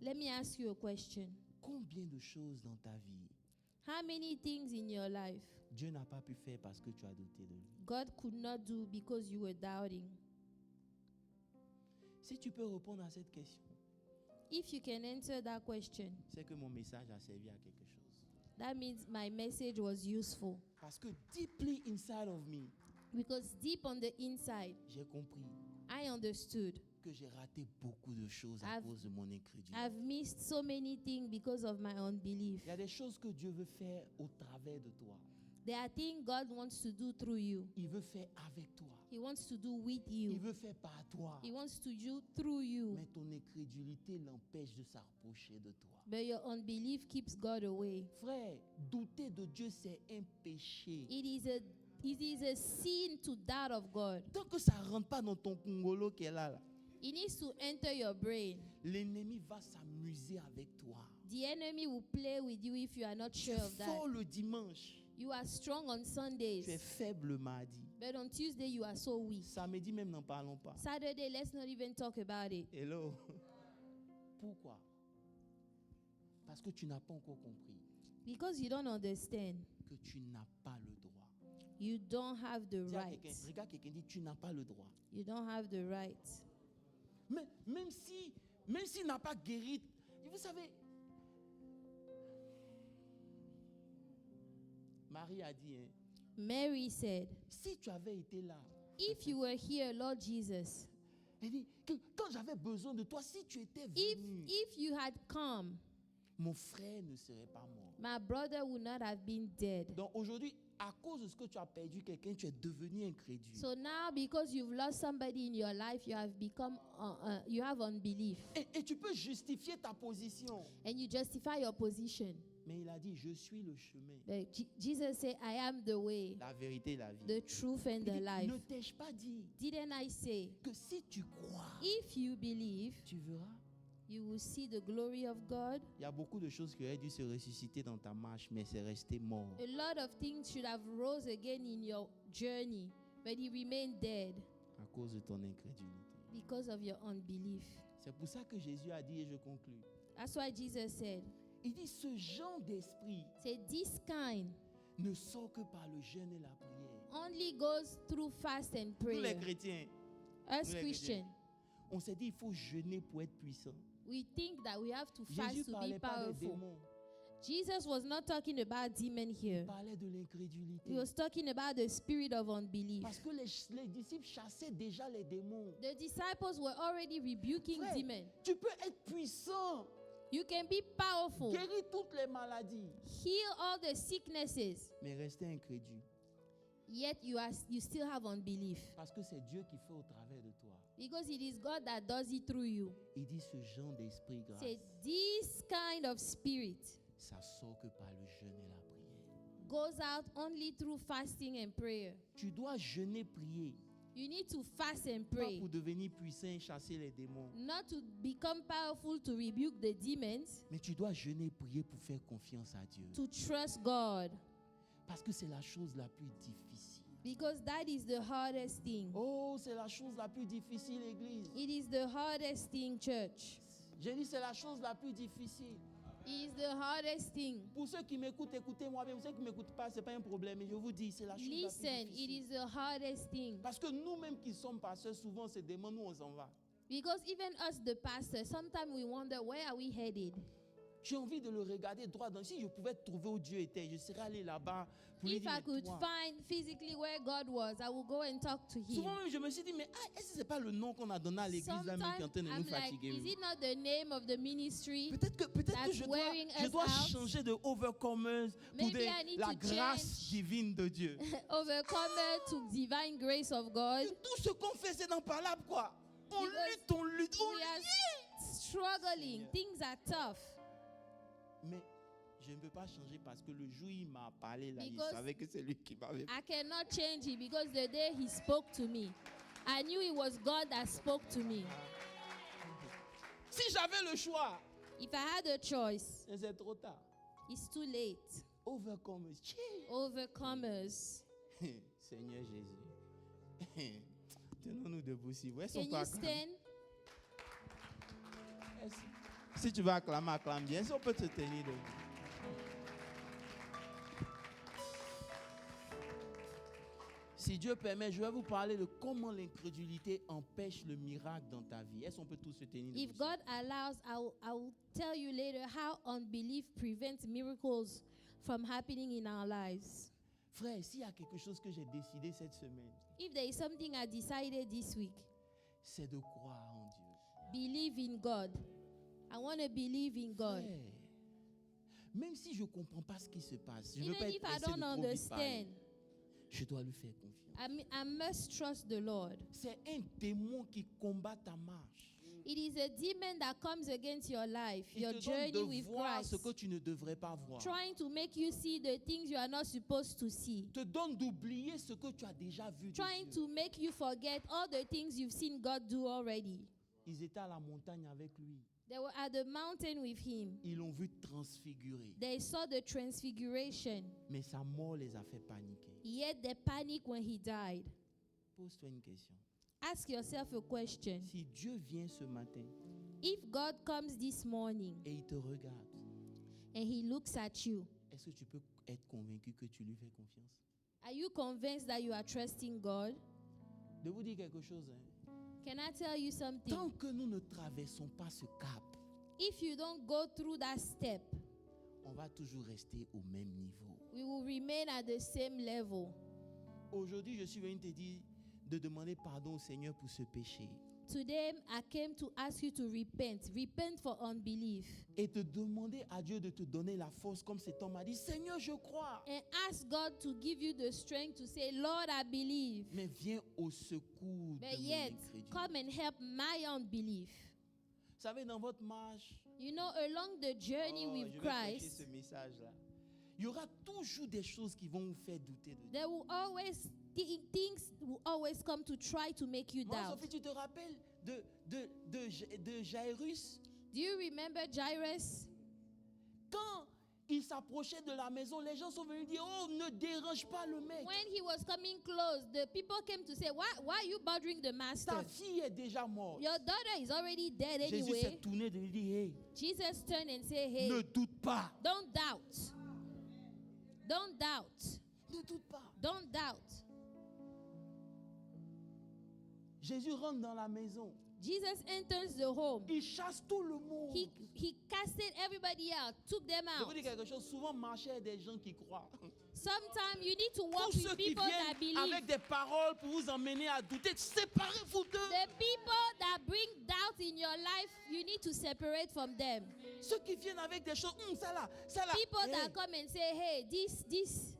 Speaker 2: Let me ask you a question.
Speaker 1: Combien de choses dans ta vie,
Speaker 2: How many things in your life
Speaker 1: Dieu n'a pas pu faire parce que tu as douté de lui?
Speaker 2: God could not do because you were doubting?
Speaker 1: Si tu peux répondre à cette question,
Speaker 2: If you can answer that question,
Speaker 1: c'est que mon message a servi à quelque chose.
Speaker 2: that means my message was useful.
Speaker 1: Parce que deeply inside of me,
Speaker 2: Because deep on the inside,
Speaker 1: j'ai compris
Speaker 2: I understood
Speaker 1: que j'ai raté beaucoup de choses à
Speaker 2: I've-
Speaker 1: cause de mon incrédulité.
Speaker 2: I've missed so many things because of my unbelief.
Speaker 1: Il y a des choses que Dieu veut faire au travers de toi.
Speaker 2: There are things God wants to do through you.
Speaker 1: Il veut faire avec toi.
Speaker 2: He wants to do with
Speaker 1: Il
Speaker 2: you.
Speaker 1: veut faire par toi.
Speaker 2: He wants to do through you.
Speaker 1: Mais ton incrédulité l'empêche de s'approcher de toi.
Speaker 2: But your unbelief keeps God away.
Speaker 1: Frère, douter de Dieu, c'est un péché.
Speaker 2: It is a sin to doubt of God.
Speaker 1: Tant que ça ne rentre pas dans ton congolo qui est là,
Speaker 2: It needs to enter your brain.
Speaker 1: l'ennemi va s'amuser avec toi.
Speaker 2: The enemy will play with you if you are not
Speaker 1: Tu
Speaker 2: sure
Speaker 1: es
Speaker 2: of that.
Speaker 1: fort le dimanche.
Speaker 2: You are strong on
Speaker 1: Tu es
Speaker 2: Sundays,
Speaker 1: faible le mardi.
Speaker 2: but on Tuesday you are so weak.
Speaker 1: Samedi même, n'en parlons pas.
Speaker 2: Saturday, let's not even talk about it.
Speaker 1: Hello. Pourquoi? Parce que tu n'as pas encore compris
Speaker 2: Because you don't understand.
Speaker 1: que tu n'as pas le droit.
Speaker 2: You don't have the
Speaker 1: Dis à
Speaker 2: right.
Speaker 1: quelqu'un, regarde quelqu'un, dit tu n'as pas le droit.
Speaker 2: You don't have the right.
Speaker 1: Mais même s'il n'a pas guéri, vous savez, Marie a dit, hein,
Speaker 2: Mary said,
Speaker 1: si tu avais été là,
Speaker 2: if you were here, Lord Jesus,
Speaker 1: elle dit que quand j'avais besoin de toi, si tu étais
Speaker 2: if
Speaker 1: venu,
Speaker 2: you had come,
Speaker 1: mon frère ne serait pas mort.
Speaker 2: my brother would not have been dead.
Speaker 1: Donc aujourd'hui, à cause de ce que tu as perdu quelqu'un, tu es devenu incrédule.
Speaker 2: So now, because you've lost somebody in your life, you have become, you have unbelief,
Speaker 1: Et tu peux justifier ta position.
Speaker 2: and you justify your position.
Speaker 1: Mais il a dit, je suis le chemin,
Speaker 2: But Jesus said, I am the way,
Speaker 1: la vérité et la vie.
Speaker 2: the truth, and
Speaker 1: Il
Speaker 2: the
Speaker 1: dit,
Speaker 2: life.
Speaker 1: ne t'ai-je pas dit
Speaker 2: Didn't I say,
Speaker 1: que si tu crois,
Speaker 2: if you believe,
Speaker 1: tu verras?
Speaker 2: you will see the glory of God?
Speaker 1: Il y a beaucoup de choses qui auraient dû se ressusciter dans ta marche, mais c'est resté mort.
Speaker 2: A lot of things should have rose again in your journey, but he remained dead
Speaker 1: À cause de ton incrédulité.
Speaker 2: because of your unbelief.
Speaker 1: C'est pour ça que Jésus a dit, et je conclus,
Speaker 2: That's why Jesus said,
Speaker 1: il dit, ce genre d'esprit
Speaker 2: this kind
Speaker 1: ne sort que par le jeûne et la prière.
Speaker 2: only goes through fast and
Speaker 1: Nous les
Speaker 2: prayer.
Speaker 1: chrétiens,
Speaker 2: Us
Speaker 1: nous les
Speaker 2: Christians,
Speaker 1: on s'est dit, il faut jeûner pour être puissant.
Speaker 2: we think that we have to
Speaker 1: Jésus
Speaker 2: fast
Speaker 1: ne
Speaker 2: to be
Speaker 1: parlait pas des
Speaker 2: powerful.
Speaker 1: démons,
Speaker 2: Jesus was not talking about demon here.
Speaker 1: il parlait de l'incrédulité.
Speaker 2: He was talking about the spirit of unbelief.
Speaker 1: Parce que les disciples chassaient déjà les démons.
Speaker 2: The disciples were already rebuking
Speaker 1: Frère,
Speaker 2: demons.
Speaker 1: tu peux être puissant,
Speaker 2: You can be powerful,
Speaker 1: guérir toutes les maladies,
Speaker 2: heal all the sicknesses,
Speaker 1: mais rester incrédule.
Speaker 2: yet you still have unbelief.
Speaker 1: Parce que c'est Dieu qui fait au travers de toi.
Speaker 2: Because it is God that does it through you.
Speaker 1: Il dit ce genre d'esprit grâce,
Speaker 2: Say, this kind of spirit
Speaker 1: ça sort que par le jeûne et la prière.
Speaker 2: goes out only through fasting and prayer.
Speaker 1: Tu dois jeûner, prier,
Speaker 2: You need to fast and
Speaker 1: pas
Speaker 2: pray,
Speaker 1: pour devenir puissant et chasser les démons.
Speaker 2: not to become powerful to rebuke the demons,
Speaker 1: Mais tu dois jeûner, prier pour faire confiance à Dieu.
Speaker 2: to trust God.
Speaker 1: Parce que c'est la chose la plus difficile.
Speaker 2: Because that is the hardest thing.
Speaker 1: Oh, c'est la chose la plus difficile, Église.
Speaker 2: It is the hardest thing, church.
Speaker 1: J'ai dit c'est la chose la plus difficile.
Speaker 2: It is the hardest thing.
Speaker 1: Pour ceux qui m'écoutent, écoutez-moi bien. Pour ceux qui ne m'écoutent pas, ce n'est pas un problème. Mais je vous dis, c'est la chose la plus
Speaker 2: Listen, it
Speaker 1: difficile.
Speaker 2: is the hardest thing.
Speaker 1: Parce que nous-mêmes qui sommes pasteurs, souvent, c'est des moments où on s'en va.
Speaker 2: Because even us, the pastors, sometimes we wonder, where are we headed?
Speaker 1: J'ai envie de le regarder droit dans. Si je pouvais trouver où Dieu était, je serais allé là-bas pour lui
Speaker 2: If
Speaker 1: dire,
Speaker 2: I
Speaker 1: mais
Speaker 2: could
Speaker 1: toi.
Speaker 2: find physically where God was, I would go and talk to him.
Speaker 1: Souvent même, je me suis dit, mais est-ce que ce n'est pas le nom qu'on a donné à l'église là même qui est en train de
Speaker 2: I'm
Speaker 1: nous
Speaker 2: like,
Speaker 1: fatiguer?
Speaker 2: is it not the name of the ministry?
Speaker 1: Peut-être que
Speaker 2: that's
Speaker 1: je
Speaker 2: wearing us
Speaker 1: dois
Speaker 2: out?
Speaker 1: changer de overcomers pour
Speaker 2: Maybe I need
Speaker 1: la
Speaker 2: to
Speaker 1: grâce
Speaker 2: change.
Speaker 1: divine de Dieu.
Speaker 2: Overcomer to divine grace of God.
Speaker 1: Tout ce qu'on fait, c'est dans parlable, quoi. On
Speaker 2: Because
Speaker 1: lutte, on lutte, on
Speaker 2: We are
Speaker 1: lutte.
Speaker 2: struggling. Things are tough.
Speaker 1: Mais je ne peux pas changer parce que le jour où il m'a parlé, là,
Speaker 2: Because
Speaker 1: il savait que c'est lui qui m'avait
Speaker 2: I cannot change it because the day he spoke to me, I knew it was God that spoke to me.
Speaker 1: Si j'avais le choix,
Speaker 2: If I had a choice,
Speaker 1: mais c'est trop tard.
Speaker 2: it's too late.
Speaker 1: Overcomers.
Speaker 2: Overcomers.
Speaker 1: Seigneur Jésus. Tenons-nous debout si vous. Est-ce qu'on
Speaker 2: Can
Speaker 1: peut
Speaker 2: you
Speaker 1: acclamer?
Speaker 2: stand?
Speaker 1: Si tu veux acclamer, acclame bien. Est-ce qu'on peut te tenir debout? Si Dieu permet, je vais vous parler de comment l'incrédulité empêche le miracle dans ta vie. Est-ce qu'on peut tous se tenir
Speaker 2: If
Speaker 1: debout?
Speaker 2: God allows, I will tell you later how unbelief prevents miracles from happening in our lives.
Speaker 1: Frère, s'il y a quelque chose que j'ai décidé cette semaine,
Speaker 2: If there is something I decided this week,
Speaker 1: c'est de croire en Dieu.
Speaker 2: believe in God. I want to believe in God.
Speaker 1: Frère, même si je ne comprends pas ce qui se passe, je ne veux
Speaker 2: Even
Speaker 1: pas
Speaker 2: if
Speaker 1: être
Speaker 2: I
Speaker 1: pressé de
Speaker 2: don't
Speaker 1: trop vite parler.
Speaker 2: understand,
Speaker 1: Je dois lui faire confiance.
Speaker 2: I must trust the Lord.
Speaker 1: C'est un démon qui combat ta marche.
Speaker 2: It is a demon that comes against your life,
Speaker 1: Il
Speaker 2: your
Speaker 1: te donne
Speaker 2: journey
Speaker 1: de
Speaker 2: with
Speaker 1: voir
Speaker 2: Christ,
Speaker 1: ce que tu ne devrais pas voir.
Speaker 2: trying to make you see the things you are not supposed to see,
Speaker 1: Te donne d'oublier ce que tu as déjà vu de
Speaker 2: trying
Speaker 1: Dieu.
Speaker 2: to make you forget all the things you've seen God do already.
Speaker 1: Ils étaient à la montagne avec lui.
Speaker 2: They were at the mountain with him.
Speaker 1: Ils l'ont vu transfiguré.
Speaker 2: They saw the transfiguration,
Speaker 1: Mais sa mort les a fait paniquer.
Speaker 2: yet they panicked when he died.
Speaker 1: Pose-toi une question.
Speaker 2: Ask yourself a question.
Speaker 1: Si Dieu vient ce matin
Speaker 2: If God comes this morning
Speaker 1: et il te regarde,
Speaker 2: and he looks at you,
Speaker 1: est-ce que tu peux être convaincu que tu lui fais confiance?
Speaker 2: are you convinced that you are trusting God?
Speaker 1: De vous dire quelque chose, hein?
Speaker 2: Can I tell you something?
Speaker 1: Tant que nous ne traversons pas ce cap,
Speaker 2: If you don't go through that step,
Speaker 1: on va toujours rester au même niveau.
Speaker 2: we will remain at the same level.
Speaker 1: Aujourd'hui, je suis venu te dire de demander pardon au Seigneur pour ce péché
Speaker 2: Today, I came to ask you to repent. Repent for unbelief.
Speaker 1: et te demander à Dieu de te donner la force comme cet homme a dit, Seigneur, je crois,
Speaker 2: And ask God to give you the strength to say, Lord, I believe.
Speaker 1: mais viens au secours
Speaker 2: But
Speaker 1: de mon
Speaker 2: yet,
Speaker 1: incrédulité.
Speaker 2: come and help my unbelief.
Speaker 1: Vous savez, dans votre marche,
Speaker 2: You know, along the journey
Speaker 1: oh,
Speaker 2: with
Speaker 1: je vais prêcher
Speaker 2: Christ,
Speaker 1: ce message-là. Il y aura toujours des choses qui vont vous faire douter de Dieu.
Speaker 2: there will always things will always come to try to make you
Speaker 1: Moi,
Speaker 2: doubt.
Speaker 1: Sophie, tu te rappelles de Jairus?
Speaker 2: Do you remember Jairus?
Speaker 1: Quand il s'approchait de la maison, les gens sont venus dire, oh, ne dérange pas le mec.
Speaker 2: When he was coming close, the people came to say, why are you bothering the master?
Speaker 1: Ta fille est déjà morte.
Speaker 2: Your daughter is already dead
Speaker 1: Jésus s'est
Speaker 2: anyway.
Speaker 1: tourné et lui dit, hey,
Speaker 2: Jesus turned and said, hey,
Speaker 1: ne doute pas.
Speaker 2: don't doubt. Don't doubt.
Speaker 1: Ne doute pas.
Speaker 2: Don't doubt.
Speaker 1: Jésus rentre dans la maison.
Speaker 2: Jesus enters the home.
Speaker 1: Il chasse tout le monde.
Speaker 2: He casted everybody out, took them
Speaker 1: Je
Speaker 2: out.
Speaker 1: vous dis quelque chose, souvent marcher avec des gens qui croient.
Speaker 2: Sometimes you need to walk
Speaker 1: Tous
Speaker 2: with
Speaker 1: ceux qui
Speaker 2: people that
Speaker 1: viennent
Speaker 2: believe.
Speaker 1: avec des paroles pour vous emmener à douter, séparez-vous d'eux.
Speaker 2: The people that bring doubt in your life, you need to separate from them.
Speaker 1: Ceux qui viennent avec des choses, ça là.
Speaker 2: People
Speaker 1: Hey,
Speaker 2: that come and say, hey, this.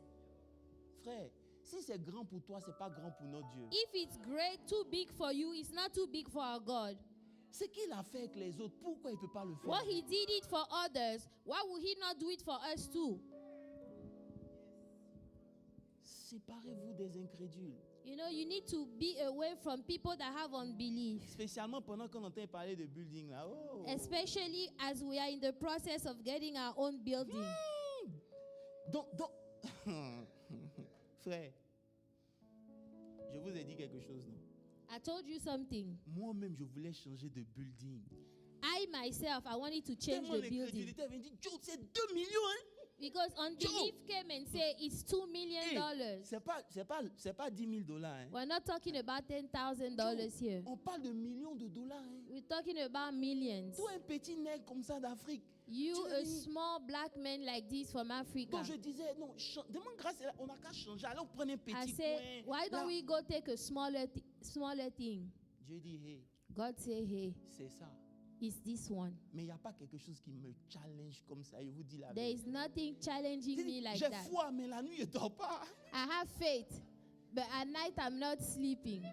Speaker 1: frère, si c'est grand pour toi, c'est pas grand pour notre Dieu.
Speaker 2: If it's great, too big for you, it's not too big for our God.
Speaker 1: Ce qu'il a fait avec les autres, pourquoi il ne peut pas le faire?
Speaker 2: What he did it for others, why would he not do it for us too?
Speaker 1: Séparez-vous des incrédules.
Speaker 2: You know, you need to be away from people that have unbelief.
Speaker 1: Spécialement pendant qu'on entend parler de building là. Oh.
Speaker 2: Especially as we are in the process of getting our own building.
Speaker 1: Donc, frère, je vous ai dit quelque chose, non?
Speaker 2: I told you something.
Speaker 1: Moi-même, je voulais changer de building.
Speaker 2: I myself, I wanted to change
Speaker 1: Tellement
Speaker 2: the building.
Speaker 1: l'incrédulité avait dit, Joe, c'est 2 millions, hein?
Speaker 2: Because unbelief came and said it's $2 million.
Speaker 1: Hey, c'est pas 10 000 $, hein?
Speaker 2: We're not talking about $10,000 here.
Speaker 1: On parle de millions de dollars, hein?
Speaker 2: We're talking about millions.
Speaker 1: Toi, un petit nègre comme ça d'Afrique.
Speaker 2: You,
Speaker 1: Tu
Speaker 2: a
Speaker 1: l'as dit.
Speaker 2: small black man like this from Africa.
Speaker 1: Donc je disais, non, demande grâce, on n'a qu'à changer. Allons prendre un
Speaker 2: I
Speaker 1: petit
Speaker 2: said,
Speaker 1: coin.
Speaker 2: why don't
Speaker 1: Là.
Speaker 2: we go take a smaller thing?
Speaker 1: Dieu dit, hey,
Speaker 2: God say, hey,
Speaker 1: c'est ça.
Speaker 2: it's this one.
Speaker 1: Mais il n'y a pas quelque chose qui me challenge comme ça. Je vous dis la
Speaker 2: There
Speaker 1: vérité.
Speaker 2: is nothing challenging me like
Speaker 1: J'ai
Speaker 2: that.
Speaker 1: foi, mais la nuit, je ne dors pas.
Speaker 2: I have faith, but at night I'm not sleeping.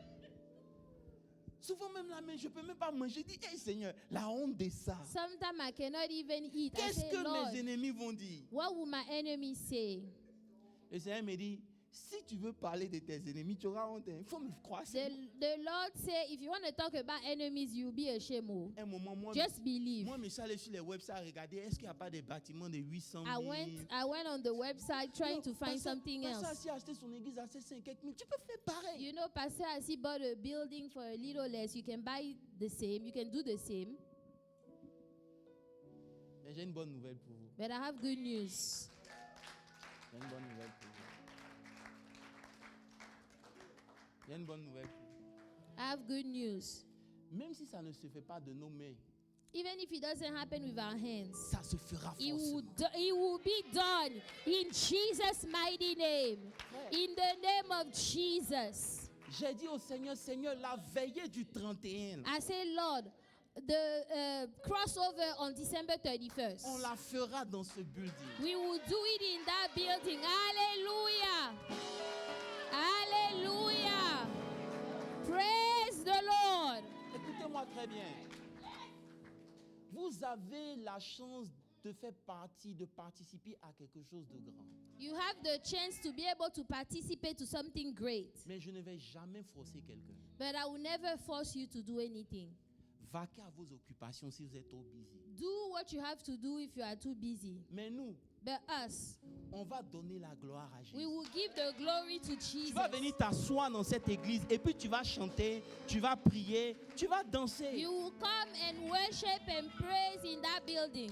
Speaker 1: Souvent même la nuit, je ne peux même pas manger. Je dis, hey Seigneur, la honte de ça.
Speaker 2: Sometimes I cannot even eat. I
Speaker 1: Qu'est-ce
Speaker 2: say,
Speaker 1: que
Speaker 2: Lord,
Speaker 1: mes ennemis vont dire?
Speaker 2: what will my enemies say?
Speaker 1: Le Seigneur me dit, si tu veux parler de tes ennemis, tu auras honte. Il faut me croire.
Speaker 2: The Lord say, if you want to talk about enemies, you'll be ashamed. Oh.
Speaker 1: Un moment, moi,
Speaker 2: Just believe.
Speaker 1: moi, je suis allé sur les websites à regarder, est-ce qu'il n'y a pas des bâtiments de 800
Speaker 2: I
Speaker 1: 000?
Speaker 2: went on the website trying to find something else.
Speaker 1: Pasteur Assis a acheté son église à 5 000. Tu peux faire pareil.
Speaker 2: You know, Pastor Asi bought a building for a little less. You can buy the same. You can do the same.
Speaker 1: Mais j'ai une bonne nouvelle pour vous.
Speaker 2: But I have good news.
Speaker 1: J'ai une bonne nouvelle pour vous. J'ai une bonne nouvelle pour vous.
Speaker 2: I have good news.
Speaker 1: Même si ça ne se fait pas de nos mains,
Speaker 2: Even if it doesn't happen with our hands,
Speaker 1: ça se fera
Speaker 2: it
Speaker 1: forcément.
Speaker 2: will be done in Jesus' mighty name. In the name of Jesus.
Speaker 1: J'ai dit au Seigneur, Seigneur, la veillée du 31,
Speaker 2: I say, Lord, the crossover on December 31st.
Speaker 1: on la fera dans ce building.
Speaker 2: We will do it in that building. Hallelujah. Hallelujah. Praise the Lord.
Speaker 1: Écoutez-moi très bien. Vous avez la chance de faire partie, de participer à quelque chose de grand.
Speaker 2: You have the chance to be able to participate to something great.
Speaker 1: Mais je ne vais jamais forcer quelqu'un.
Speaker 2: But I will never force you to do anything.
Speaker 1: Vaquez à vos occupations si vous êtes trop busy.
Speaker 2: Do what you have to do if you are too busy.
Speaker 1: Mais nous,
Speaker 2: But us,
Speaker 1: on va donner la gloire à
Speaker 2: we
Speaker 1: Jésus.
Speaker 2: will give the glory to
Speaker 1: Tu
Speaker 2: Jesus.
Speaker 1: vas venir t'asseoir dans cette église et puis tu vas chanter, tu vas prier, tu vas danser.
Speaker 2: You will come and worship and praise in that building.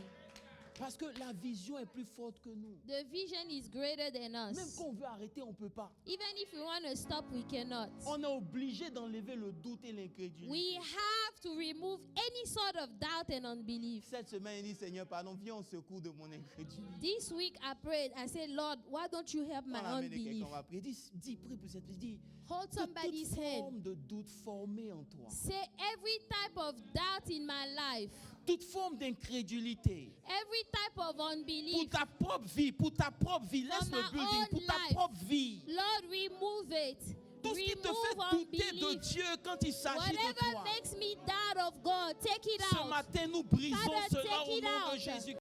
Speaker 1: Parce que la vision est plus forte que nous.
Speaker 2: The vision is greater than
Speaker 1: Même
Speaker 2: us.
Speaker 1: quand on veut arrêter, on ne peut pas.
Speaker 2: Even if we want to stop, we cannot.
Speaker 1: On est obligé d'enlever le doute et l'incrédulité.
Speaker 2: We have to remove any sort of doubt and unbelief.
Speaker 1: Cette semaine, il dit, Seigneur, pardon, viens au secours de mon incrédulité.
Speaker 2: This week I prayed. I said, Lord, why don't you help my
Speaker 1: Prends la main de quelqu'un,
Speaker 2: unbelief?
Speaker 1: on va prier. Dis, prie pour cette vie. Dis,
Speaker 2: Hold
Speaker 1: que
Speaker 2: somebody's
Speaker 1: toute
Speaker 2: hand.
Speaker 1: forme de doute formée en toi,
Speaker 2: Say, every type of doubt in my life,
Speaker 1: toute forme d'incrédulité,
Speaker 2: every type of
Speaker 1: pour
Speaker 2: unbelief,
Speaker 1: ta propre vie, laisse
Speaker 2: For
Speaker 1: le
Speaker 2: my
Speaker 1: building,
Speaker 2: own
Speaker 1: pour ta
Speaker 2: life.
Speaker 1: propre vie.
Speaker 2: Lord, remove it.
Speaker 1: Tout ce qui te
Speaker 2: Remove
Speaker 1: fait douter de
Speaker 2: unbelief.
Speaker 1: Dieu quand il s'agit de
Speaker 2: Whatever
Speaker 1: toi.
Speaker 2: makes me doubt of God, take it
Speaker 1: Ce
Speaker 2: out.
Speaker 1: matin, nous brisons
Speaker 2: Father,
Speaker 1: cela
Speaker 2: take
Speaker 1: au
Speaker 2: it
Speaker 1: nom de
Speaker 2: out.
Speaker 1: Jésus.